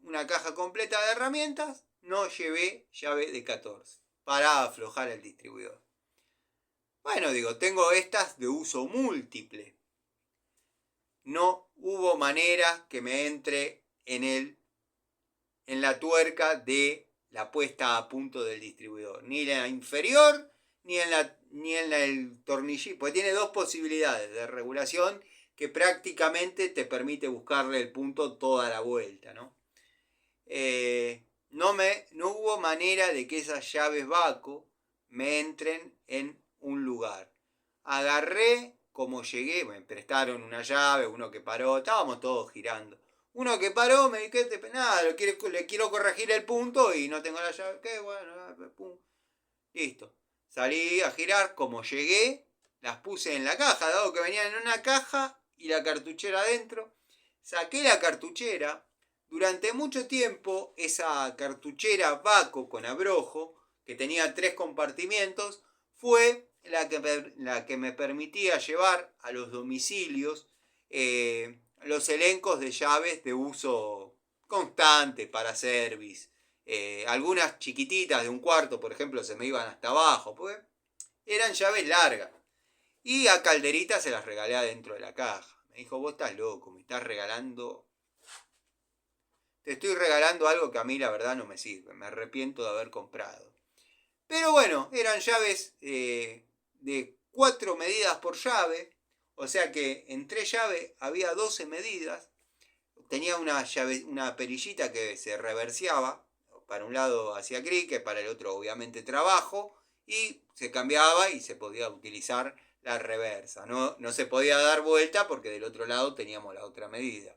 una caja completa de herramientas, no llevé llave de 14 para aflojar el distribuidor. Bueno, digo, tengo estas de uso múltiple. No hubo manera que me entre en la tuerca de la puesta a punto del distribuidor. Ni en la inferior, ni en el tornillito. Porque tiene 2 posibilidades de regulación que prácticamente te permite buscarle el punto toda la vuelta, ¿no? No hubo manera de que esas llaves Baco me entren en un lugar. Agarré, como llegué, me prestaron una llave, uno que paró, estábamos todos girando. Uno que paró, me dije, nada, le quiero corregir el punto y no tengo la llave. ¿Qué? Bueno, pum. Listo. Salí a girar, como llegué, las puse en la caja, dado que venían en una caja y la cartuchera adentro. Saqué la cartuchera. Durante mucho tiempo, esa cartuchera Baco con abrojo, que tenía 3 compartimientos, fue la que me permitía llevar a los domicilios los elencos de llaves de uso constante para service. Algunas chiquititas de un cuarto, por ejemplo, se me iban hasta abajo, pues eran llaves largas. Y a Calderita se las regalé adentro de la caja. Me dijo, vos estás loco, me estás regalando... Te estoy regalando algo que a mí la verdad no me sirve. Me arrepiento de haber comprado. Pero bueno, eran llaves de 4 medidas por llave. O sea que en 3 llaves había 12 medidas. Tenía una perillita que se reverseaba. Para un lado hacía cricket, para el otro obviamente trabajo. Y se cambiaba y se podía utilizar la reversa. No se podía dar vuelta porque del otro lado teníamos la otra medida.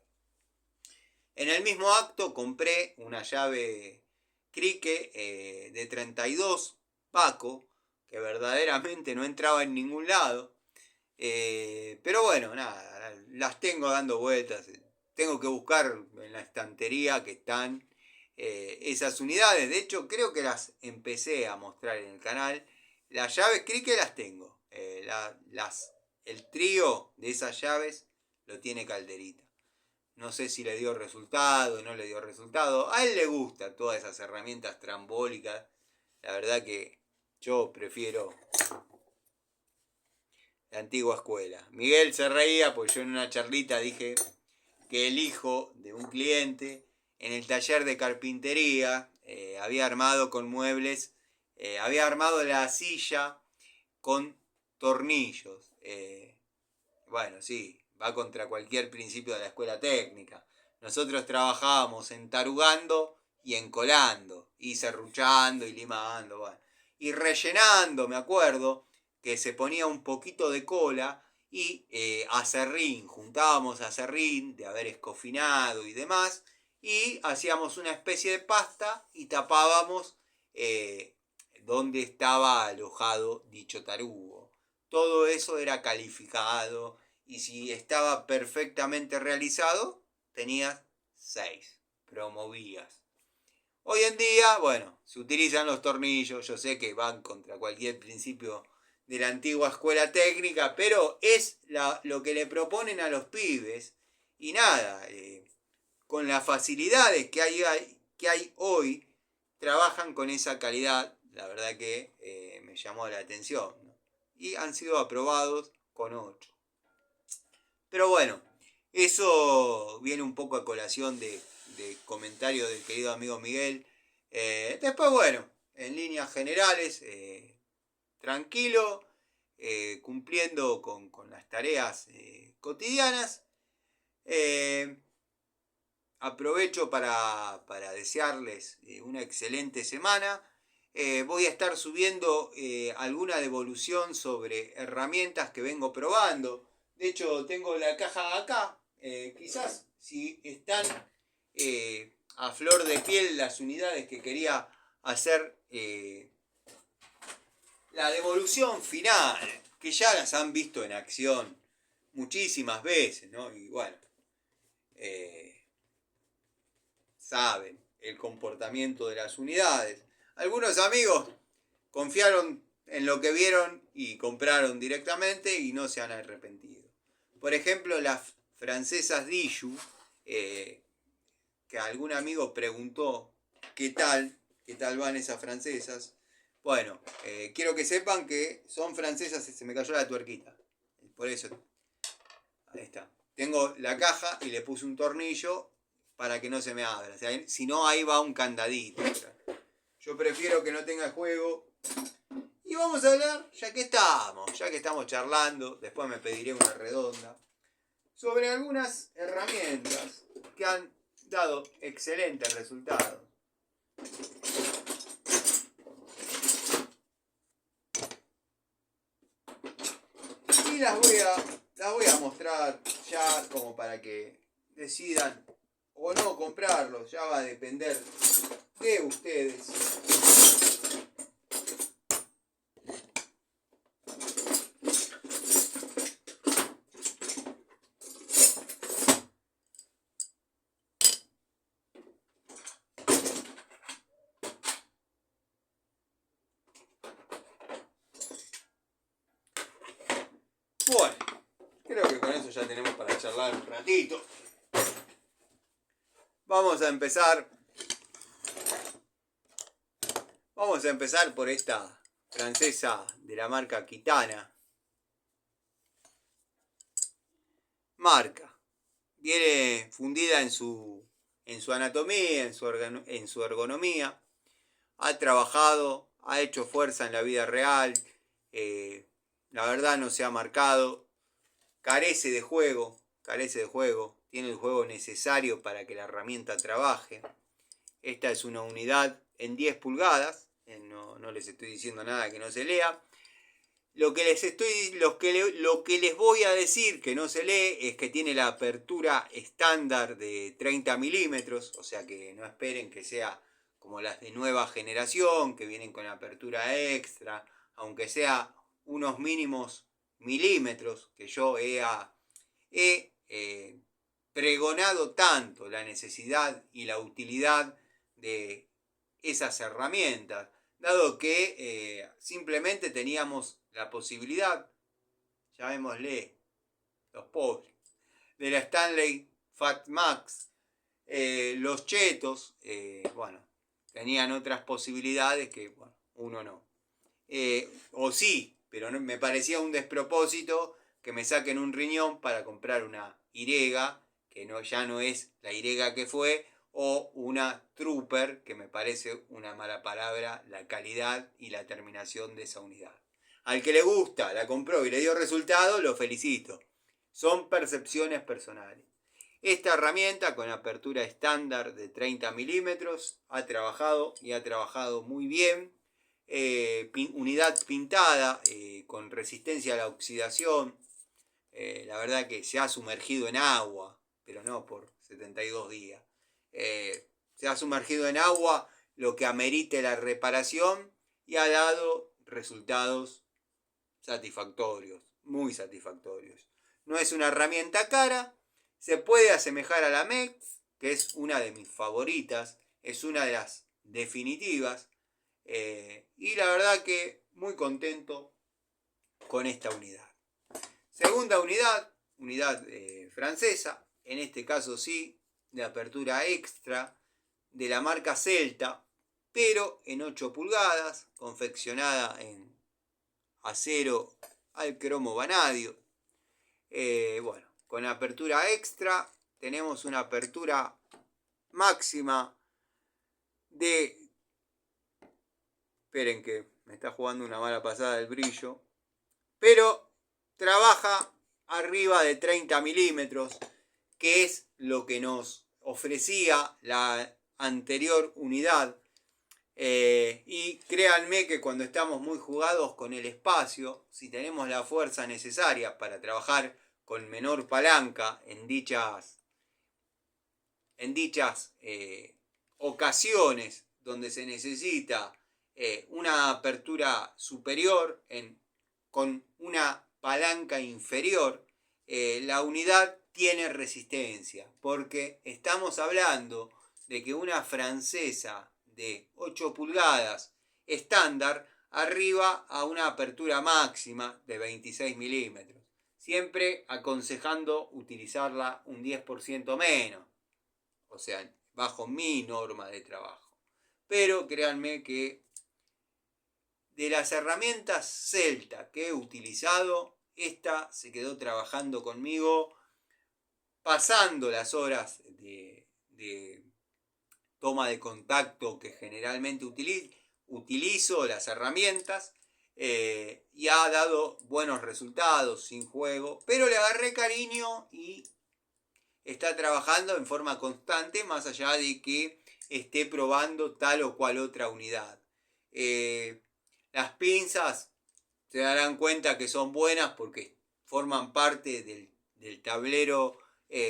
En el mismo acto compré una llave cricket de 32 Baco, que verdaderamente no entraba en ningún lado. Pero bueno, nada, las tengo dando vueltas. Tengo que buscar en la estantería que están esas unidades. De hecho, creo que las empecé a mostrar en el canal. Las llaves cricket las tengo. El trío de esas llaves lo tiene Calderita. No sé si le dio resultado, no le dio resultado. A él le gustan todas esas herramientas trambólicas. La verdad que yo prefiero la antigua escuela. Miguel se reía porque yo en una charlita dije que el hijo de un cliente en el taller de carpintería había armado con muebles, había armado la silla con tornillos. Bueno, sí, va contra cualquier principio de la escuela técnica. Nosotros trabajábamos entarugando y encolando, y serruchando y limando, bueno. Y rellenando, me acuerdo, que se ponía un poquito de cola y acerrín, juntábamos acerrín de haber escofinado y demás, y hacíamos una especie de pasta y tapábamos donde estaba alojado dicho tarugo. Todo eso era calificado y si estaba perfectamente realizado, tenías 6, promovías. Hoy en día, bueno, se utilizan los tornillos, yo sé que van contra cualquier principio de la antigua escuela técnica, pero es lo que le proponen a los pibes y nada, con las facilidades que hay hoy, trabajan con esa calidad, la verdad que me llamó la atención, ¿no? Y han sido aprobados con 8. Pero bueno, eso viene un poco a colación de comentario del querido amigo Miguel. Después, bueno, en líneas generales, tranquilo, cumpliendo con las tareas cotidianas. Aprovecho para desearles una excelente semana. Voy a estar subiendo alguna devolución sobre herramientas que vengo probando. De hecho, tengo la caja acá. Quizás si están a flor de piel las unidades que quería hacer la devolución final, que ya las han visto en acción muchísimas veces, ¿no? Y bueno, saben el comportamiento de las unidades. Algunos amigos confiaron en lo que vieron y compraron directamente y no se han arrepentido. Por ejemplo, las francesas Dijou, que algún amigo preguntó qué tal van esas francesas. Bueno, quiero que sepan que son francesas, se me cayó la tuerquita. Por eso, ahí está. Tengo la caja y le puse un tornillo para que no se me abra. O sea, si no, ahí va un candadito. Yo prefiero que no tenga juego. Y vamos a hablar, ya que estamos charlando, después me pediré una redonda, sobre algunas herramientas que han dado excelentes resultados. Y las voy a mostrar ya como para que decidan o no comprarlos, ya va a depender de ustedes. Bueno, creo que con eso ya tenemos para charlar un ratito. Vamos a empezar por esta francesa de la marca Kitana. Marca. Viene fundida en su anatomía, en su ergonomía. Ha trabajado, ha hecho fuerza en la vida real. La verdad no se ha marcado. Carece de juego. Tiene el juego necesario para que la herramienta trabaje. Esta es una unidad en 10 pulgadas. No les estoy diciendo nada que no se lea. Lo que les voy a decir que no se lee es que tiene la apertura estándar de 30 milímetros. O sea que no esperen que sea como las de nueva generación, que vienen con apertura extra. Aunque sea unos mínimos milímetros, que yo he pregonado tanto la necesidad y la utilidad de esas herramientas, dado que simplemente teníamos la posibilidad, llamémosle los pobres, de la Stanley Fat Max, los chetos, bueno, tenían otras posibilidades que, bueno, uno no. O sí, pero no, me parecía un despropósito que me saquen un riñón para comprar una Irega, que ya no es la Irega que fue, o una Trooper, que me parece una mala palabra, la calidad y la terminación de esa unidad. Al que le gusta, la compró y le dio resultado, lo felicito. son percepciones personales. Esta herramienta con apertura estándar de 30 milímetros ha trabajado muy bien. Unidad pintada con resistencia a la oxidación. La verdad que se ha sumergido en agua, pero no por 72 días. Se ha sumergido en agua lo que amerite la reparación y ha dado resultados satisfactorios, muy satisfactorios. No es una herramienta cara, se puede asemejar a la MEX, que es una de mis favoritas, es una de las definitivas, y la verdad que muy contento con esta unidad. Segunda unidad francesa, en este caso sí, de apertura extra, de la marca Celta, pero en 8 pulgadas, confeccionada en acero al cromo vanadio. Bueno, con apertura extra tenemos una apertura máxima de... Esperen que me está jugando una mala pasada el brillo. Pero trabaja arriba de 30 milímetros, que es lo que nos ofrecía la anterior unidad. Y créanme que cuando estamos muy jugados con el espacio, si tenemos la fuerza necesaria para trabajar con menor palanca en dichas ocasiones donde se necesita una apertura superior con una palanca inferior, la unidad tiene resistencia, porque estamos hablando de que una francesa de 8 pulgadas estándar arriba a una apertura máxima de 26 milímetros, siempre aconsejando utilizarla un 10% menos, o sea, bajo mi norma de trabajo. Pero créanme que de las herramientas Celta que he utilizado, esta se quedó trabajando conmigo pasando las horas de toma de contacto que generalmente utilizo las herramientas, y ha dado buenos resultados sin juego, pero le agarré cariño y está trabajando en forma constante, más allá de que esté probando tal o cual otra unidad. Las pinzas se darán cuenta que son buenas porque forman parte del tablero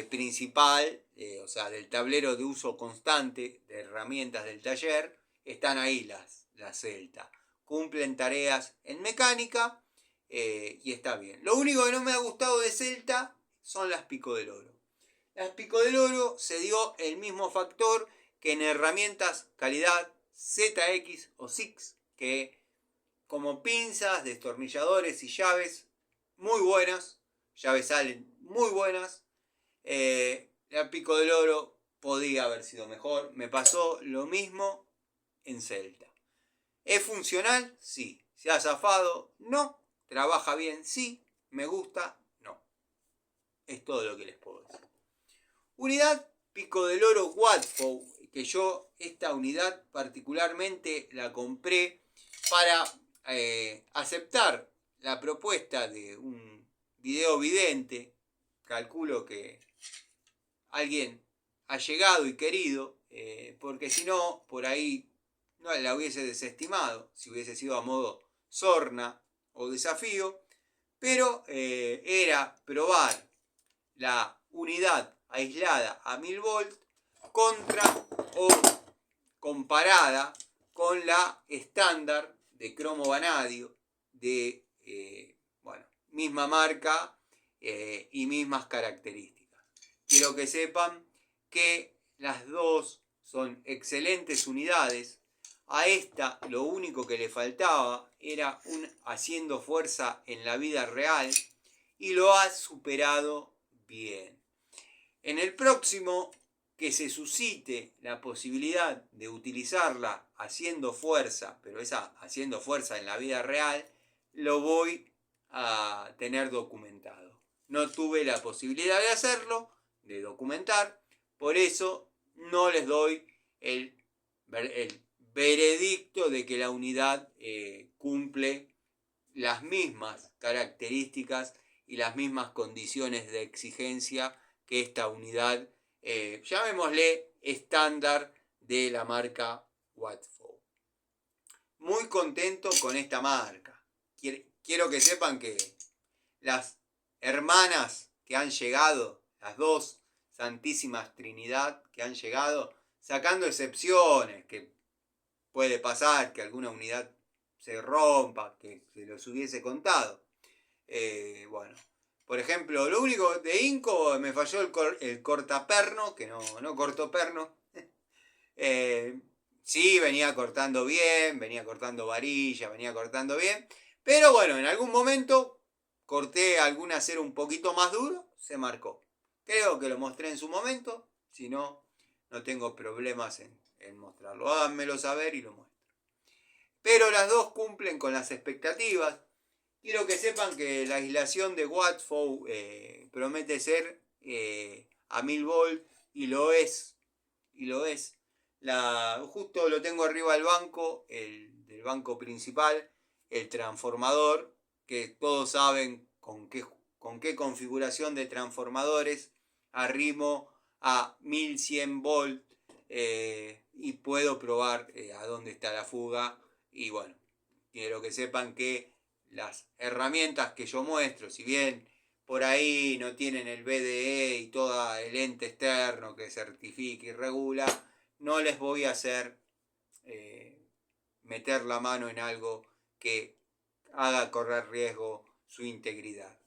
principal, o sea, del tablero de uso constante de herramientas del taller. Están ahí las Celta. Cumplen tareas en mecánica y está bien. Lo único que no me ha gustado de Celta son las Pico del Oro. Las Pico del Oro se dio el mismo factor que en herramientas calidad ZX o Six, que como pinzas, destornilladores y llaves muy buenas, llaves salen muy buenas. La Pico del Oro podía haber sido mejor. Me pasó lo mismo en Celta. ¿Es funcional? Sí. ¿Se ha zafado? No. ¿Trabaja bien? Sí. ¿Me gusta? No. Es todo lo que les puedo decir. Unidad Pico del Oro Watpo, que yo esta unidad particularmente la compré para aceptar la propuesta de un video vidente. Calculo que alguien ha llegado y querido, porque si no, por ahí no la hubiese desestimado, si hubiese sido a modo sorna o desafío, pero era probar la unidad aislada a 1000 volts contra o comparada con la estándar de cromo vanadio de misma marca y mismas características. Quiero que sepan que las dos son excelentes unidades. A esta lo único que le faltaba era un haciendo fuerza en la vida real y lo ha superado bien. En el próximo que se suscite la posibilidad de utilizarla haciendo fuerza, pero esa haciendo fuerza en la vida real, lo voy a tener documentado. No tuve la posibilidad de hacerlo, de documentar, por eso no les doy el veredicto de que la unidad cumple las mismas características y las mismas condiciones de exigencia que esta unidad, llamémosle estándar de la marca Watford. Muy contento con esta marca. Quiero que sepan que las hermanas que han llegado, las dos Santísimas Trinidad que han llegado, sacando excepciones, que puede pasar que alguna unidad se rompa, que se los hubiese contado. Bueno, por ejemplo, lo único de Inco me falló el cortaperno, que no cortó perno. Sí, venía cortando bien, venía cortando varilla, venía cortando bien. Pero bueno, en algún momento corté algún acero un poquito más duro, se marcó. Creo que lo mostré en su momento, si no, no tengo problemas en mostrarlo. Háganmelo saber y lo muestro. Pero las dos cumplen con las expectativas. Quiero que sepan que la aislación de Watford promete ser a 1000 volts y lo es. Y lo es. Justo lo tengo arriba del banco, del banco principal, el transformador, que todos saben con qué configuración de transformadores arrimo a 1100 volts y puedo probar a dónde está la fuga. Y bueno, quiero que sepan que las herramientas que yo muestro, si bien por ahí no tienen el BDE y todo el ente externo que certifica y regula, no les voy a hacer meter la mano en algo que haga correr riesgo su integridad.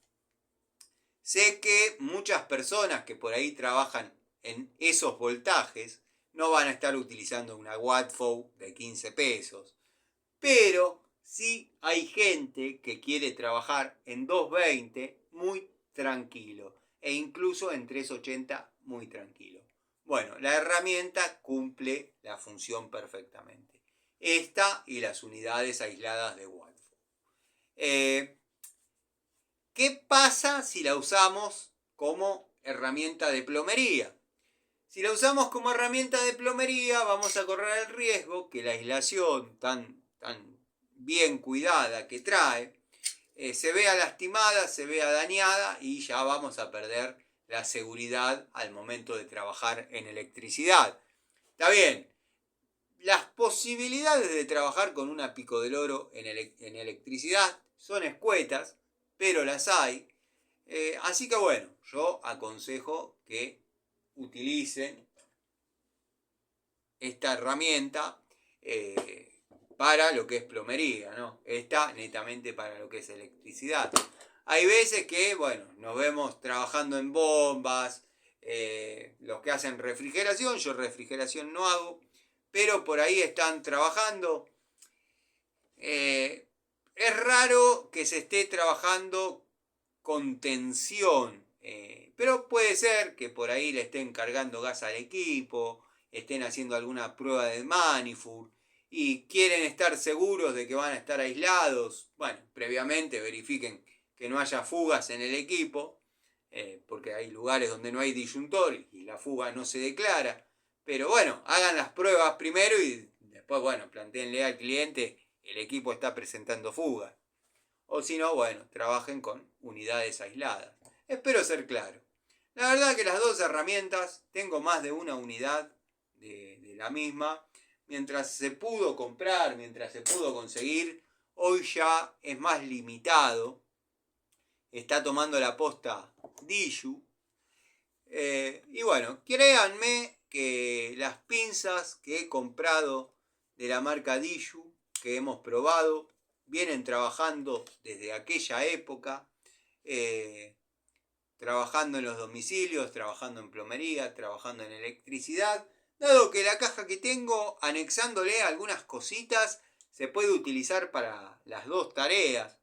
Sé que muchas personas que por ahí trabajan en esos voltajes no van a estar utilizando una Watford de 15 pesos, pero sí hay gente que quiere trabajar en 220 muy tranquilo e incluso en 380 muy tranquilo. Bueno, la herramienta cumple la función perfectamente. Esta y las unidades aisladas de Watford. ¿Qué pasa si la usamos como herramienta de plomería? Si la usamos como herramienta de plomería, vamos a correr el riesgo que la aislación tan bien cuidada que trae se vea lastimada, se vea dañada y ya vamos a perder la seguridad al momento de trabajar en electricidad. Está bien, las posibilidades de trabajar con una pico del oro en electricidad son escuetas, pero las hay. Así que bueno, yo aconsejo que utilicen esta herramienta para lo que es plomería, ¿no? Esta netamente para lo que es electricidad. Hay veces que, bueno, nos vemos trabajando en bombas, los que hacen refrigeración, yo refrigeración no hago, pero por ahí están trabajando. Es raro que se esté trabajando con tensión, pero puede ser que por ahí le estén cargando gas al equipo, estén haciendo alguna prueba de manifold y quieren estar seguros de que van a estar aislados. Bueno, previamente verifiquen que no haya fugas en el equipo, porque hay lugares donde no hay disyuntor y la fuga no se declara. Pero bueno, hagan las pruebas primero y después, bueno, plantéenle al cliente, el equipo está presentando fugas. O si no, bueno, trabajen con unidades aisladas. Espero ser claro. La verdad que las dos herramientas, tengo más de una unidad de la misma. Mientras se pudo comprar, mientras se pudo conseguir, hoy ya es más limitado. Está tomando la posta Diju. Y bueno, créanme que las pinzas que he comprado de la marca Diju, que hemos probado, vienen trabajando desde aquella época, trabajando en los domicilios, trabajando en plomería, trabajando en electricidad, dado que la caja que tengo, anexándole algunas cositas, se puede utilizar para las dos tareas.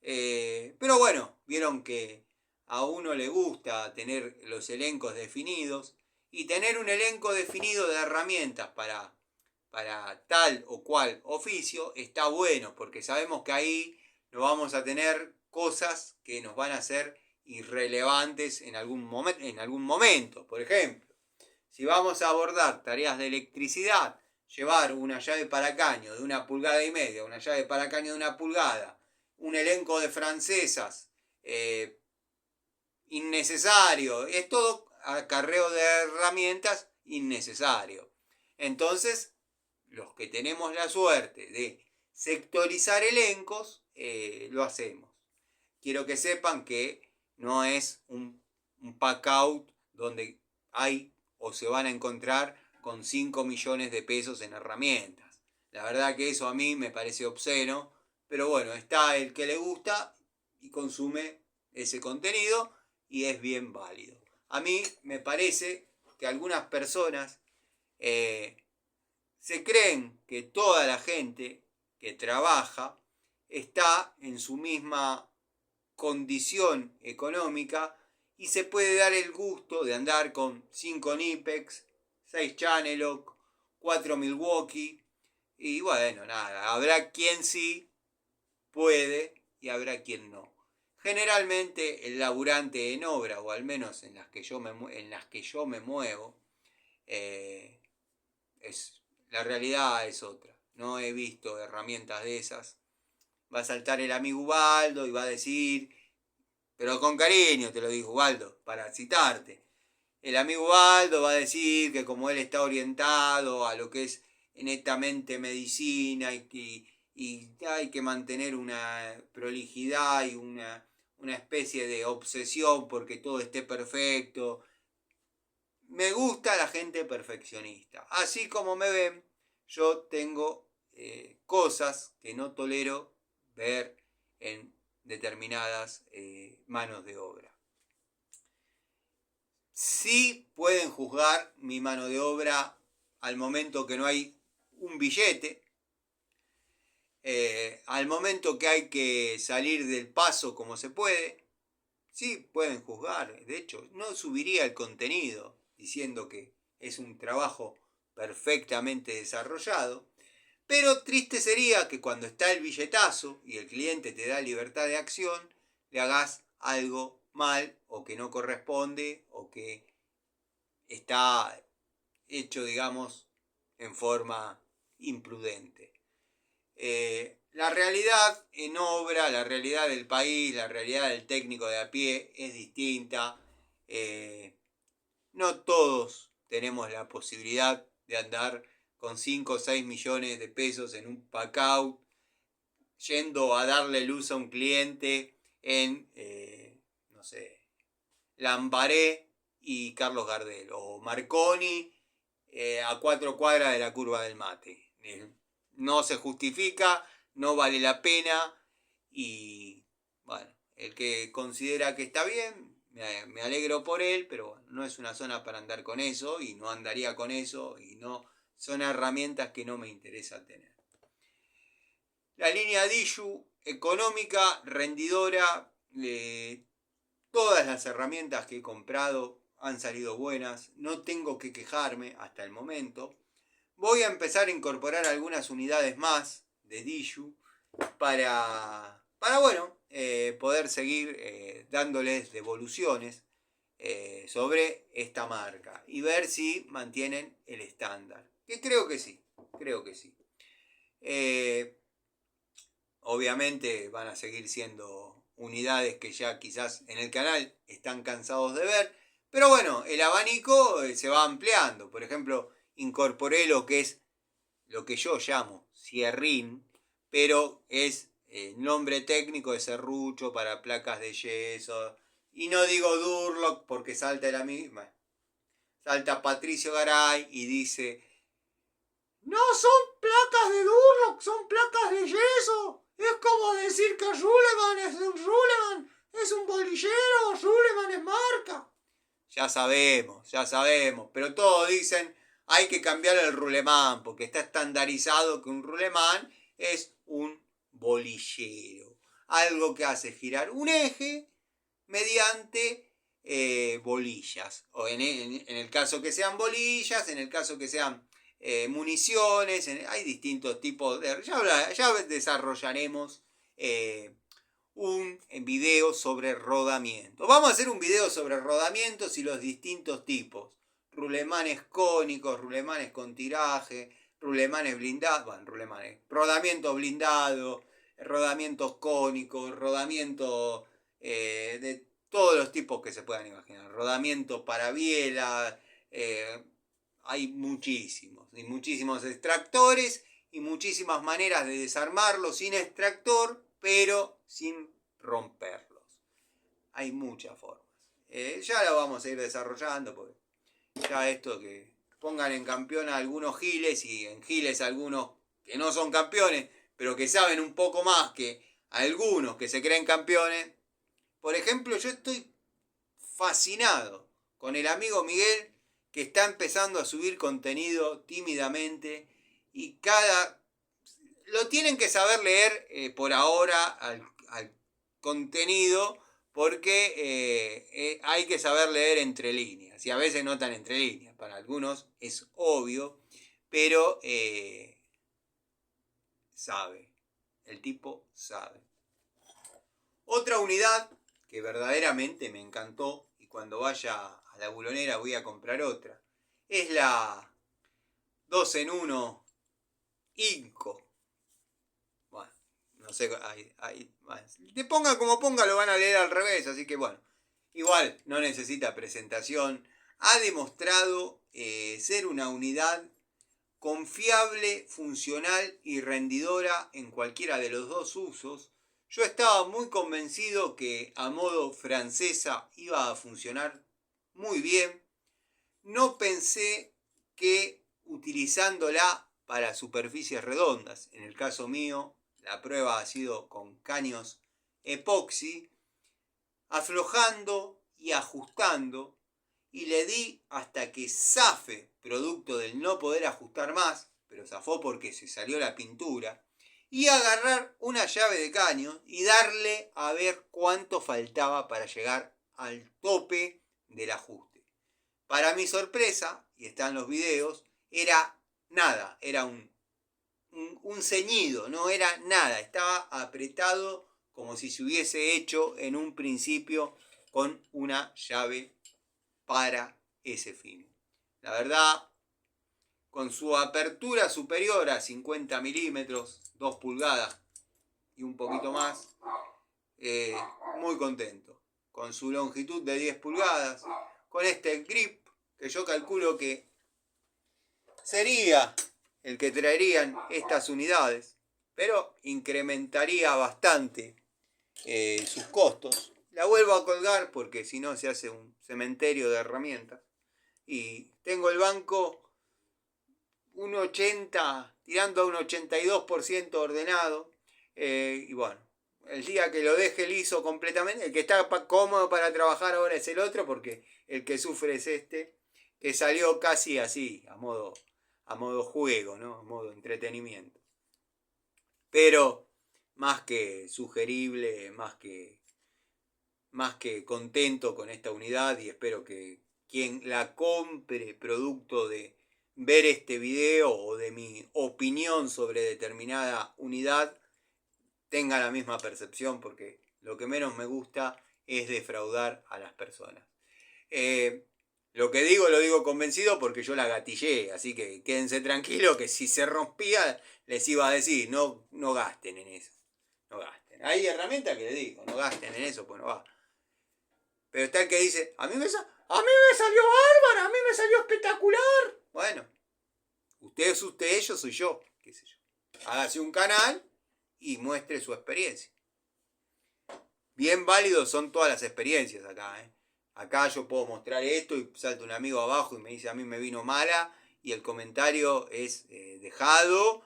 Pero bueno, vieron que a uno le gusta tener los elencos definidos y tener un elenco definido de herramientas para tal o cual oficio está bueno, porque sabemos que ahí no vamos a tener cosas que nos van a ser irrelevantes en algún momento. Por ejemplo, si vamos a abordar tareas de electricidad, llevar una llave para caño de 1,5 pulgadas, una llave para caño de 1 pulgada, un elenco de francesas, innecesario. Es todo acarreo de herramientas innecesario. Entonces, los que tenemos la suerte de sectorizar elencos, lo hacemos. Quiero que sepan que no es un pack out donde hay o se van a encontrar con 5 millones de pesos en herramientas. La verdad que eso a mí me parece obsceno, pero bueno, está el que le gusta y consume ese contenido y es bien válido. A mí me parece que algunas personas se creen que toda la gente que trabaja está en su misma condición económica y se puede dar el gusto de andar con 5 Nipex, 6 Channellock, 4 Milwaukee y bueno, nada, habrá quien sí puede y habrá quien no. Generalmente el laburante en obra, o al menos en las que yo me muevo, la realidad es otra. No he visto herramientas de esas. Va a saltar el amigo Ubaldo y va a decir, pero con cariño te lo digo Ubaldo, para citarte. El amigo Ubaldo va a decir que como él está orientado a lo que es netamente medicina y hay que mantener una prolijidad y una especie de obsesión porque todo esté perfecto. Me gusta la gente perfeccionista. Así como me ven, yo tengo cosas que no tolero ver en determinadas manos de obra. Sí pueden juzgar mi mano de obra al momento que no hay un billete, al momento que hay que salir del paso como se puede. Sí pueden juzgar. De hecho, no subiría el contenido diciendo que es un trabajo perfectamente desarrollado. Pero triste sería que cuando está el billetazo y el cliente te da libertad de acción, le hagas algo mal o que no corresponde o que está hecho, digamos, en forma imprudente. La realidad en obra, la realidad del país, la realidad del técnico de a pie es distinta. No todos tenemos la posibilidad de andar con 5 o 6 millones de pesos en un pack out, yendo a darle luz a un cliente en, no sé, Lambaré y Carlos Gardel, o Marconi a 4 cuadras de la curva del mate. No se justifica, no vale la pena y bueno, el que considera que está bien, me alegro por él, pero bueno, no es una zona para andar con eso y no andaría con eso y no son herramientas que no me interesa tener. La línea Diju, económica, rendidora, todas las herramientas que he comprado han salido buenas, no tengo que quejarme hasta el momento. Voy a empezar a incorporar algunas unidades más de Diju para bueno, poder seguir dándoles devoluciones sobre esta marca y ver si mantienen el estándar. Que creo que sí. Obviamente van a seguir siendo unidades que ya quizás en el canal están cansados de ver. Pero bueno, el abanico se va ampliando. Por ejemplo, incorporé lo que es lo que yo llamo cierrín, pero es nombre técnico de serrucho para placas de yeso. Y no digo Durlock porque salta la misma. Salta Patricio Garay y dice: no son placas de Durlock, son placas de yeso. Es como decir que Ruleman es un bolillero, Ruleman es marca. Ya sabemos, pero todos dicen hay que cambiar el rulemán porque está estandarizado que un rulemán es un bolillero. Algo que hace girar un eje mediante bolillas. O en el caso que sean bolillas, en el caso que sean municiones, hay distintos tipos de... Ya desarrollaremos un video sobre rodamiento. Vamos a hacer un video sobre rodamientos y los distintos tipos. Rulemanes cónicos, rulemanes con tiraje, rulemanes blindados, rodamiento blindado, rodamientos cónicos, rodamiento de todos los tipos que se puedan imaginar. Rodamiento para biela, hay muchísimos extractores y muchísimas maneras de desarmarlos sin extractor, pero sin romperlos. Hay muchas formas. Ya lo vamos a ir desarrollando, porque ya esto que pongan en campeón a algunos giles y en giles a algunos que no son campeones, pero que saben un poco más que algunos que se creen campeones. Por ejemplo, yo estoy fascinado con el amigo Miguel, que está empezando a subir contenido tímidamente y lo tienen que saber leer por ahora al contenido, porque hay que saber leer entre líneas, y a veces no tan entre líneas, para algunos es obvio, pero sabe, el tipo sabe. Otra unidad que verdaderamente me encantó, y cuando vaya a la Bulonera voy a comprar otra, es la 2 en 1 Inco. Bueno, no sé, te ponga como ponga, lo van a leer al revés, así que bueno, igual no necesita presentación. Ha demostrado ser una unidad confiable, funcional y rendidora en cualquiera de los dos usos. Yo estaba muy convencido que a modo francesa iba a funcionar muy bien. No pensé que utilizándola para superficies redondas, en el caso mío, la prueba ha sido con caños epoxi, aflojando y ajustando, y le di hasta que zafe, producto del no poder ajustar más, pero zafó porque se salió la pintura, y agarrar una llave de caño y darle a ver cuánto faltaba para llegar al tope del ajuste. Para mi sorpresa, y están los videos, era nada, era un ceñido, no era nada, estaba apretado como si se hubiese hecho en un principio con una llave para ese fin. La verdad, con su apertura superior a 50 milímetros, 2 pulgadas y un poquito más, muy contento. Con su longitud de 10 pulgadas, con este grip que yo calculo que sería el que traerían estas unidades, pero incrementaría bastante sus costos. La vuelvo a colgar porque si no se hace un cementerio de herramientas. Y tengo el banco un 80, tirando a un 82% ordenado. Y bueno, el día que lo deje liso completamente, el que está cómodo para trabajar ahora es el otro, porque el que sufre es este, que salió casi así, a modo juego, ¿no? A modo entretenimiento. Pero más que sugerible, más que contento con esta unidad, y espero que quien la compre producto de ver este video o de mi opinión sobre determinada unidad tenga la misma percepción, porque lo que menos me gusta es defraudar a las personas. Lo que digo lo digo convencido porque yo la gatillé, así que quédense tranquilos que si se rompía les iba a decir, no gasten en eso, no gasten. Hay herramientas que les digo, no gasten en eso, pues no va. Pero está el que dice, a mí me salió bárbaro, a mí me salió espectacular. Bueno, usted es usted, yo soy yo, qué sé yo. Hágase un canal y muestre su experiencia. Bien válidos son todas las experiencias acá, ¿eh? Acá yo puedo mostrar esto y salta un amigo abajo y me dice a mí me vino mala, y el comentario es dejado,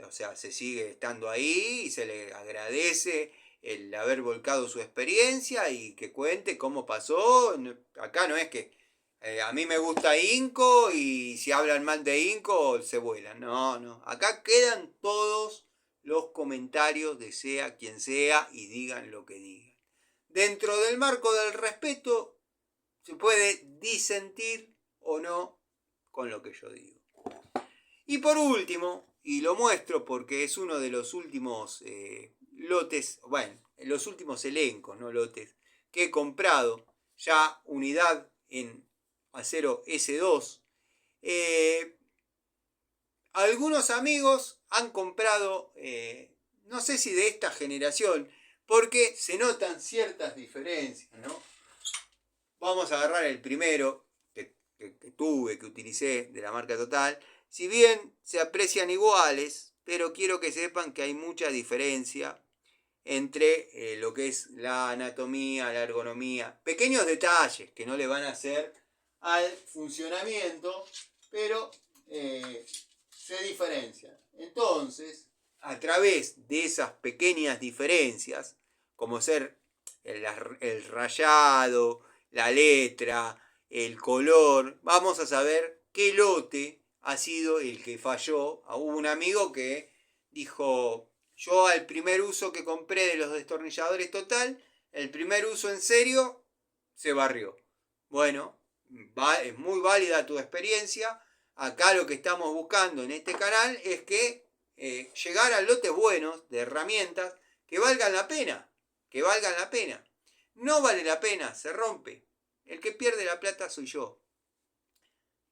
o sea, se sigue estando ahí y se le agradece el haber volcado su experiencia y que cuente cómo pasó. Acá no es que a mí me gusta Inco y si hablan mal de Inco se vuelan. No. Acá quedan todos los comentarios de sea quien sea y digan lo que digan. Dentro del marco del respeto se puede disentir o no con lo que yo digo. Y por último, y lo muestro porque es uno de los últimos lotes, bueno, los últimos elencos, no lotes, que he comprado, ya unidad en acero S2. Algunos amigos han comprado, no sé si de esta generación, porque se notan ciertas diferencias, ¿no? Vamos a agarrar el primero que utilicé de la marca Total. Si bien se aprecian iguales, pero quiero que sepan que hay mucha diferencia entre lo que es la anatomía, la ergonomía, pequeños detalles que no le van a hacer al funcionamiento, pero se diferencian. Entonces, a través de esas pequeñas diferencias, como ser el rayado, la letra, el color, vamos a saber qué lote ha sido el que falló. Hubo un amigo que dijo: yo al primer uso que compré de los destornilladores Total, el primer uso en serio, se barrió. Bueno, es muy válida tu experiencia. Acá lo que estamos buscando en este canal es que llegar a lotes buenos de herramientas que valgan la pena. Que valgan la pena. No vale la pena, se rompe. El que pierde la plata soy yo.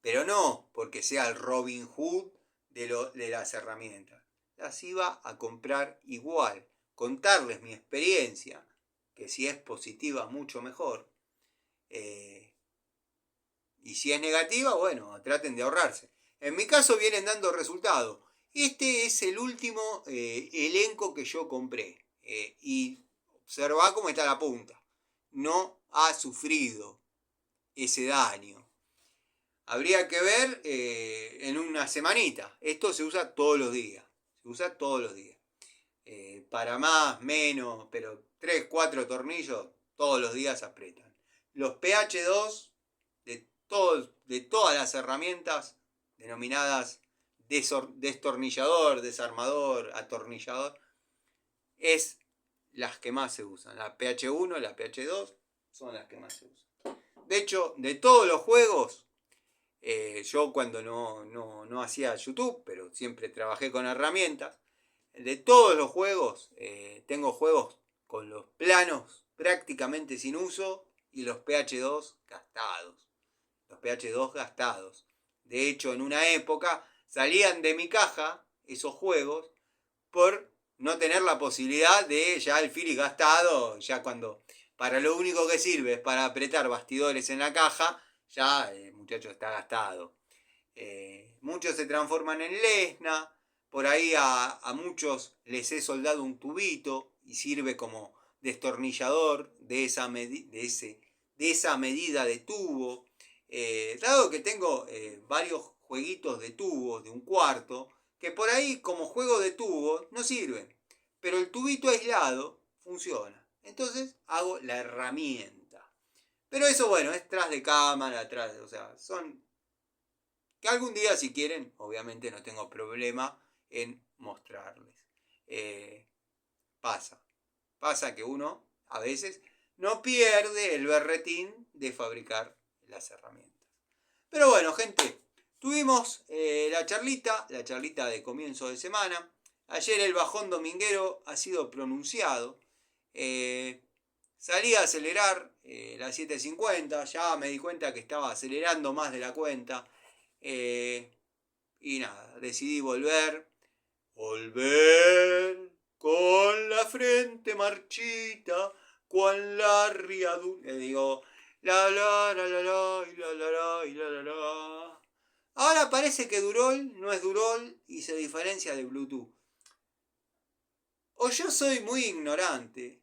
Pero no porque sea el Robin Hood de las herramientas. Las iba a comprar igual. Contarles mi experiencia, que si es positiva, mucho mejor. Y si es negativa, bueno, traten de ahorrarse. En mi caso vienen dando resultados. Este es el último elenco que yo compré. Y observa cómo está la punta. No ha sufrido ese daño. Habría que ver en una semanita. Esto se usa todos los días. Se usa todos los días. Para más, menos, pero 3, 4 tornillos todos los días apretan. Los PH2 de todas las herramientas denominadas destornillador, desarmador, atornillador, es las que más se usan. La PH1, la PH2 son las que más se usan. De hecho, de todos los juegos, yo cuando no hacía YouTube, pero siempre trabajé con herramientas, de todos los juegos, tengo juegos con los planos prácticamente sin uso y los PH2 gastados. Los PH2 gastados. De hecho, en una época salían de mi caja esos juegos por no tener la posibilidad de ya el Philips gastado, ya cuando para lo único que sirve es para apretar bastidores en la caja, ya el muchacho está gastado. Muchos se transforman en lesna, por ahí a muchos les he soldado un tubito y sirve como destornillador de esa medida de tubo. Dado que tengo varios jueguitos de tubos de un cuarto, que por ahí como juego de tubos no sirven, pero el tubito aislado funciona. Entonces hago la herramienta. Pero eso, bueno, es tras de cámara, o sea, son que algún día, si quieren, obviamente no tengo problema en mostrarles. Pasa que uno a veces no pierde el berretín de fabricar las herramientas. Pero bueno, gente, tuvimos la charlita de comienzo de semana. Ayer el bajón dominguero ha sido pronunciado. Salí a acelerar la 750, ya me di cuenta que estaba acelerando más de la cuenta. Y nada, decidí volver con la frente marchita, cual la riadura. Digo, la la la la la y la la la y la la la. Ahora parece que Durol no es Durol y se diferencia de Bluetooth. O yo soy muy ignorante.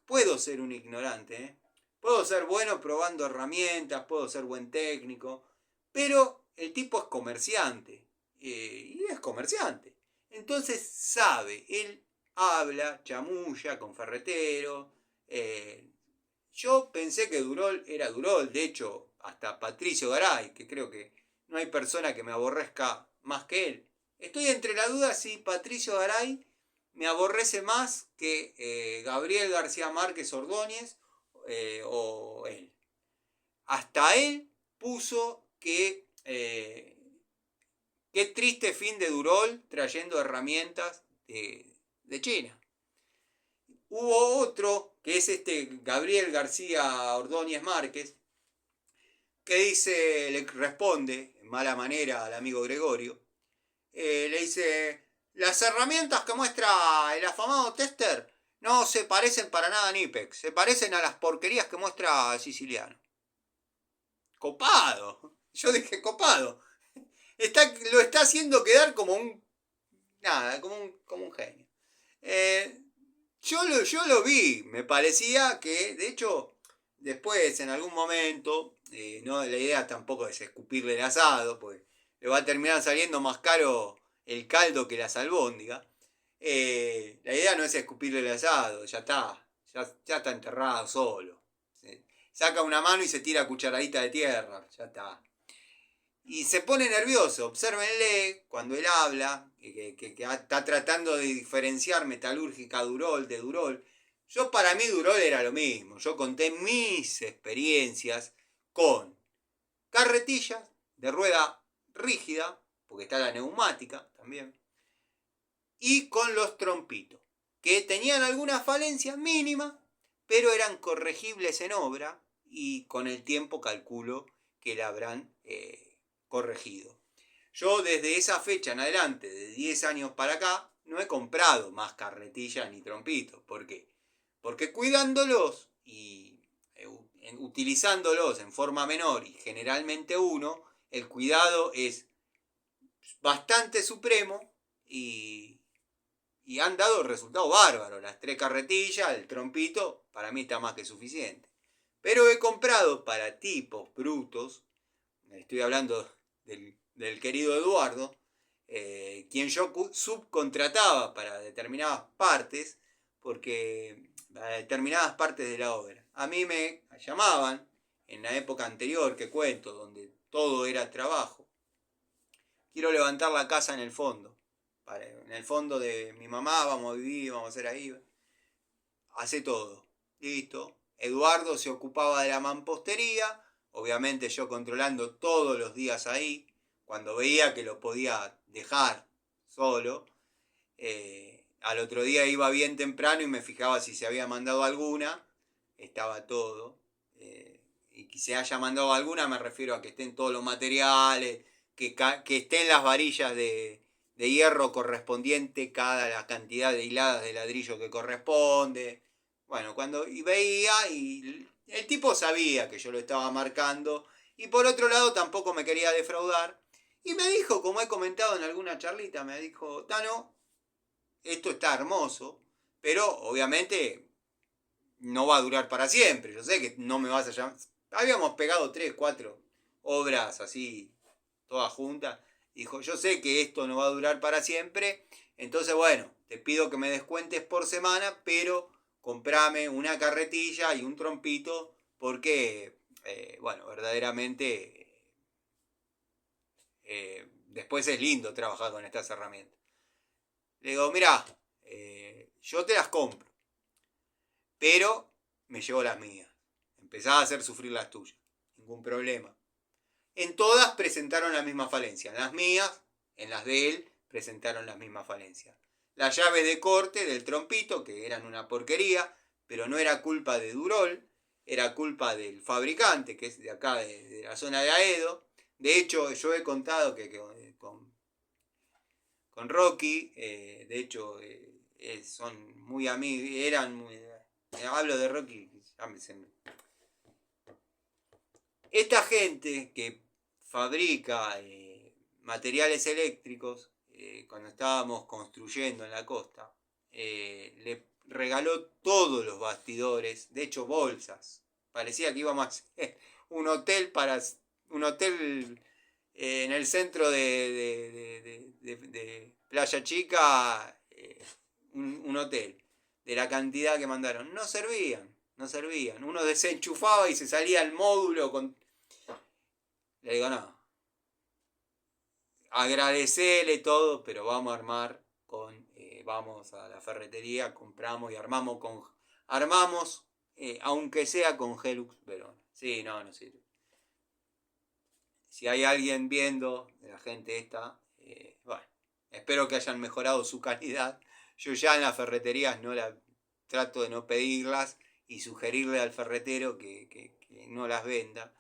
Puedo ser un ignorante, ¿eh? Puedo ser bueno probando herramientas, puedo ser buen técnico, pero el tipo es comerciante. Y es comerciante. Entonces sabe, él habla, chamulla con ferretero. Yo pensé que Durol era Durol, de hecho, hasta Patricio Garay, que creo que no hay persona que me aborrezca más que él. Estoy entre la duda si Patricio Garay me aborrece más que Gabriel García Márquez Ordóñez o él. Hasta él puso que qué triste fin de Durol trayendo herramientas de China. Hubo otro, que es Gabriel García Ordóñez Márquez, que dice, le responde en mala manera al amigo Gregorio, le dice: las herramientas que muestra el afamado tester No se parecen para nada a Nipex, se parecen a las porquerías que muestra Siciliano. Copado. Yo dije copado. Lo está haciendo quedar como un... Nada, como un genio. Yo lo vi, me parecía que, de hecho, después en algún momento, no, la idea tampoco es escupirle el asado, pues le va a terminar saliendo más caro el caldo que las albóndigas. La idea no es escupirle el asado, ya está enterrado solo. Saca una mano y se tira cucharadita de tierra, ya está. Y se pone nervioso, obsérvenle cuando él habla, que está tratando de diferenciar metalúrgica Durol de Durol. Para mí Durol era lo mismo, yo conté mis experiencias con carretillas de rueda rígida, porque está la neumática también, y con los trompitos, que tenían alguna falencia mínima, pero eran corregibles en obra y con el tiempo calculo que la habrán corregido. Yo desde esa fecha en adelante, de 10 años para acá, no he comprado más carretillas ni trompitos. ¿Por qué? Porque cuidándolos y utilizándolos en forma menor y generalmente uno, el cuidado es bastante supremo y han dado resultados bárbaros. Las 3 carretillas, el trompito, para mí está más que suficiente. Pero he comprado para tipos brutos, estoy hablando del querido Eduardo, quien yo subcontrataba para determinadas partes, para determinadas partes de la obra. A mí me llamaban, en la época anterior que cuento, donde todo era trabajo. Quiero levantar la casa en el fondo. En el fondo de mi mamá, vamos a vivir, vamos a hacer ahí. Hace todo. Listo. Eduardo se ocupaba de la mampostería. Obviamente yo controlando todos los días ahí. Cuando veía que lo podía dejar solo. Al otro día iba bien temprano y me fijaba si se había mandado alguna. Estaba todo. Y que se haya mandado alguna me refiero a que estén todos los materiales. Que estén las varillas de hierro correspondiente cada la cantidad de hiladas de ladrillo que corresponde. Bueno, veía y el tipo sabía que yo lo estaba marcando y por otro lado tampoco me quería defraudar y me dijo, como he comentado en alguna charlita, me dijo, Tano, esto está hermoso, pero obviamente no va a durar para siempre. Yo sé que no me vas a llamar. Habíamos pegado 3, 4 obras así, todas juntas. Dijo, yo sé que esto no va a durar para siempre, entonces bueno, te pido que me descuentes por semana, pero comprame una carretilla y un trompito, porque, bueno, verdaderamente después es lindo trabajar con estas herramientas. Le digo, mirá, yo te las compro, pero me llevo las mías. Empezaba a hacer sufrir las tuyas, ningún problema. En todas presentaron la misma falencia. En las mías, en las de él, presentaron las mismas falencias. Las llaves de corte del trompito, que eran una porquería, pero no era culpa de Durol, era culpa del fabricante, que es de acá, de la zona de Aedo. De hecho, yo he contado que con Rocky, de hecho, son muy amigos, hablo de Rocky, esta gente que fabrica materiales eléctricos, cuando estábamos construyendo en la costa, le regaló todos los bastidores, de hecho bolsas. Parecía que íbamos a hacer un hotel en el centro de Playa Chica, un hotel, de la cantidad que mandaron. No servían. Uno desenchufaba y se salía el módulo con... Le digo, no. Agradecele todo, pero vamos a armar vamos a la ferretería, compramos y armamos, aunque sea con Helux Verona. Sí, no sirve. Si hay alguien viendo, de la gente esta, bueno, espero que hayan mejorado su calidad. Yo ya en las ferreterías trato de no pedirlas y sugerirle al ferretero que no las venda.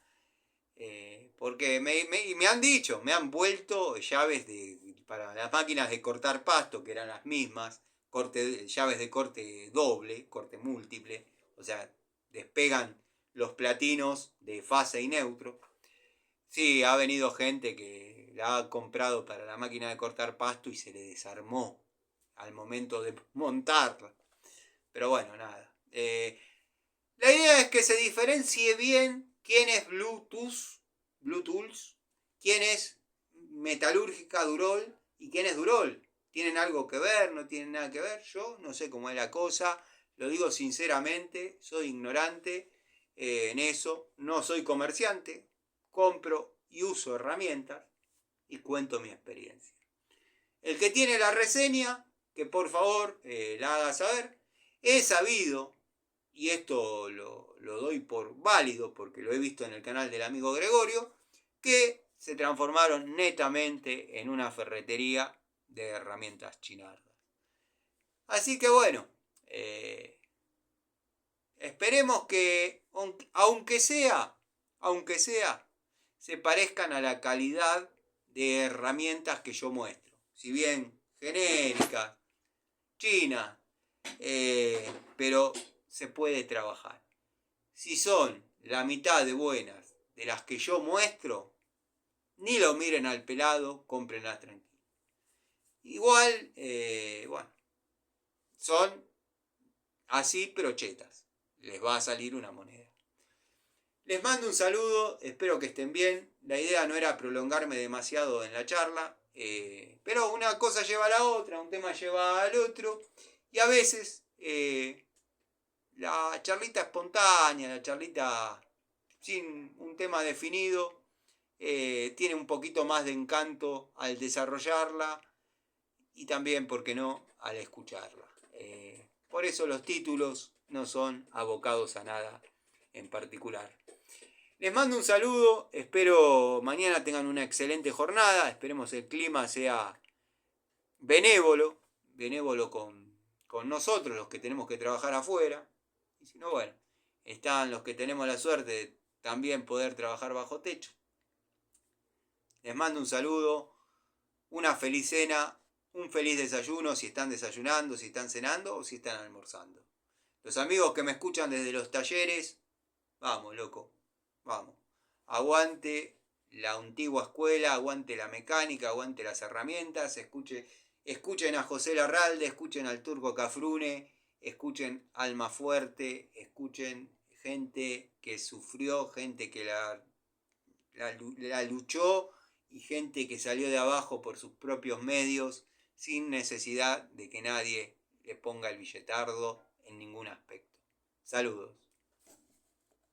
Porque me han dicho, me han vuelto llaves para las máquinas de cortar pasto, que eran las mismas, llaves de corte doble, corte múltiple, o sea, despegan los platinos de fase y neutro. Sí, ha venido gente que la ha comprado para la máquina de cortar pasto y se le desarmó al momento de montarla. Pero bueno, nada. La idea es que se diferencie bien quién es Bluetooth, quién es metalúrgica Durol y quién es Durol. ¿Tienen algo que ver? ¿No tienen nada que ver? Yo no sé cómo es la cosa. Lo digo sinceramente, soy ignorante en eso. No soy comerciante. Compro y uso herramientas y cuento mi experiencia. El que tiene la reseña, que por favor la haga saber. He sabido, y esto lo doy por válido porque lo he visto en el canal del amigo Gregorio, que se transformaron netamente en una ferretería de herramientas chinardas. Así que bueno, esperemos que, aunque sea, se parezcan a la calidad de herramientas que yo muestro. Si bien genéricas, chinas, pero se puede trabajar. Si son la mitad de buenas de las que yo muestro, ni lo miren al pelado, cómprenlas tranquilos. Igual, bueno, son así pero chetas. Les va a salir una moneda. Les mando un saludo, espero que estén bien. La idea no era prolongarme demasiado en la charla, pero una cosa lleva a la otra, un tema lleva al otro, y a veces la charlita espontánea, la charlita sin un tema definido, tiene un poquito más de encanto al desarrollarla y también, ¿por qué no?, al escucharla. Por eso los títulos no son abocados a nada en particular. Les mando un saludo, espero mañana tengan una excelente jornada, esperemos el clima sea benévolo con nosotros, los que tenemos que trabajar afuera, y si no, bueno, están los que tenemos la suerte de también poder trabajar bajo techo. Les mando un saludo, una feliz cena, un feliz desayuno si están desayunando, si están cenando o si están almorzando. Los amigos que me escuchan desde los talleres, vamos, loco, vamos. Aguante la antigua escuela, aguante la mecánica, aguante las herramientas, escuchen a José Larralde, escuchen al Turco Cafrune, escuchen Alma Fuerte, escuchen gente que sufrió, gente que la luchó y gente que salió de abajo por sus propios medios sin necesidad de que nadie le ponga el billetardo en ningún aspecto. Saludos.